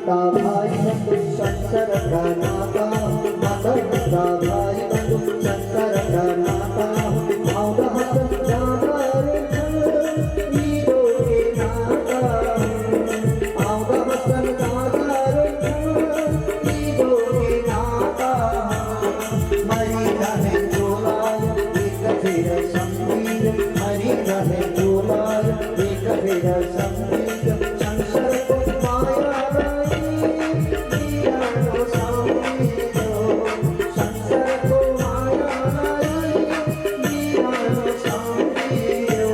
Speaker 3: पिता भाई बंधु संसार का नाता, माता पिता भाई बंधु संसार का नाता, माता हसन जागर ईदो के नाता, माता हसन जागर ईदो के नाता, मरी रहे जोलाय एक फिर संगीत, मरी रहे जोलाय एक फिर संगीत, संसार को माया लाई दिया नो संगीतो, संसार को माया लाई दिया नो संगीतो।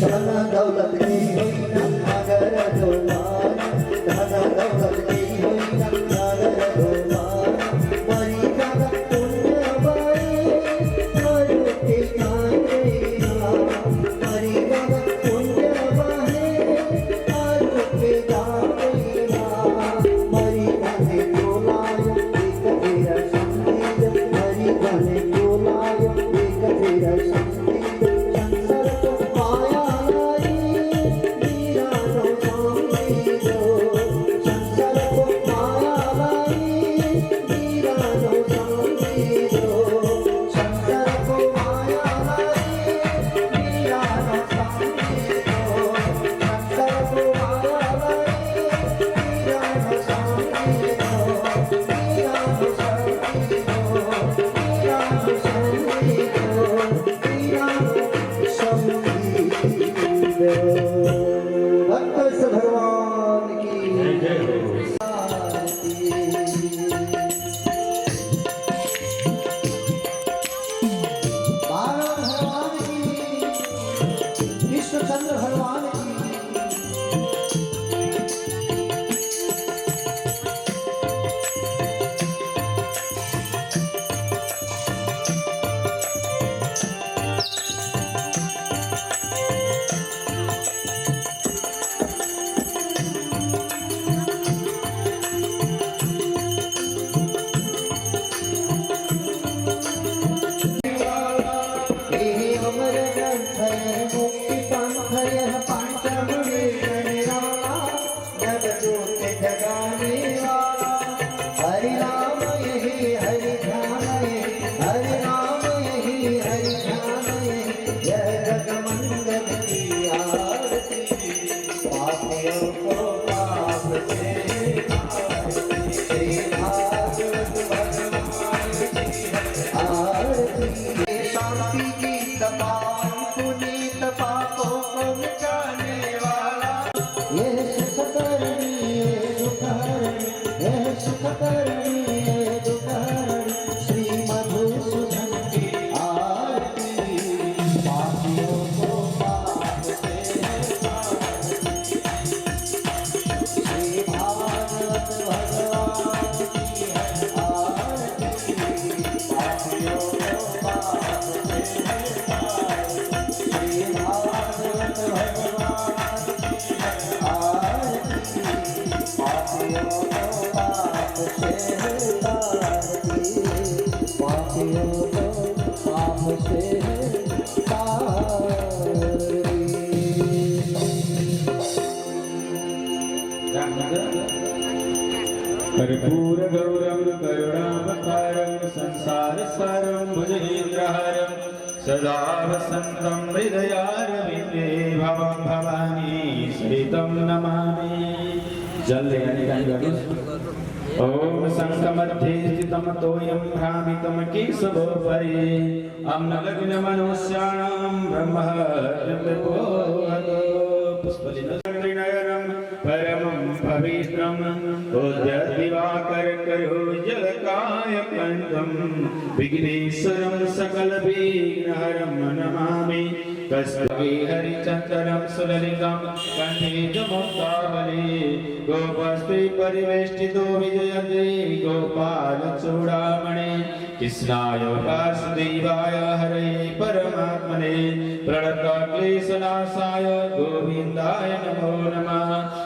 Speaker 3: धन दौलत की हुई न अगर दोबार, धन दौलत की हुई न अगर दोबार, मरी जागा पुण्य बाई मरु के कांगे मरी जागा पुण्य बाई मरु के कांगे मरी जाने जोलाय एक तेरा संगीत, मरी जाने जोलाय एक तेरा संगीत, संसार को माया लाई दिया नो संगीतो, संसार को माया लाई दिया नो संगीतो, संसार को माया लाई दिया नो संगीतो, संसार को माया लाई दिया नो संगीतो, दिया नो संगीतो, दिया नो संगीतो, दिया नो भक्त भगवान की
Speaker 1: जय हो।
Speaker 3: बाला भगवान की, कृष्णचंद्र भगवान की। हे अमर ग्रंथ मुक्ति पंथ यह पंचमुनि निराला, जग जोत जगाने वाला, हरि नाम यही हरि ध्यान यही, हरि नाम यही हरि ध्यान यही, जय जग मंगल की आरती, पापियों को पाप से आरती, श्री भागवत भगवान की आरती। शांति की तपान पुनीत पापों को मिटाने वाला, ये सुख करनी ये दुख हरनी, ये सुख करनी ये दुख हरनी, श्री मधुसूदन की आरती, पापियों को पाप से आरती, श्री भागवत भगवान की है आरती, पापियों को पाप से आरती, श्री भागवत भगवान की है आरती, पापियों को पाप से आरती, पापियों को पाप से
Speaker 1: कर्पूर गौरम करुणावतारम संसार सारम भुजगेन्द्रहारम सदा वसंतं हृदयारविन्दे भवं भवानी सहितं नमामि। जल लेने ओम शंखमध्ये स्थितं तोयं भ्रामितं केशवोपरि अम्लग्न मनुष्याणां ब्रह्महृदयपोहतो पुष्पलिनयनं परमं पवित्रम् उद्यद्दिवाकर करोज्जलकाय कण्ठं विघ्नेश्वरं सकलविघ्नहरं नमामि। कस्तूरी हरिचन्दनं सुललितं कण्ठे च मुक्तावली गोपस्त्री परिवेष्टितो विजयते गोपालचूडामणे कृष्णाय वासुदेवाय हरे परमात्मने प्रणतक्लेशनाशाय गोविन्दाय नमो नमः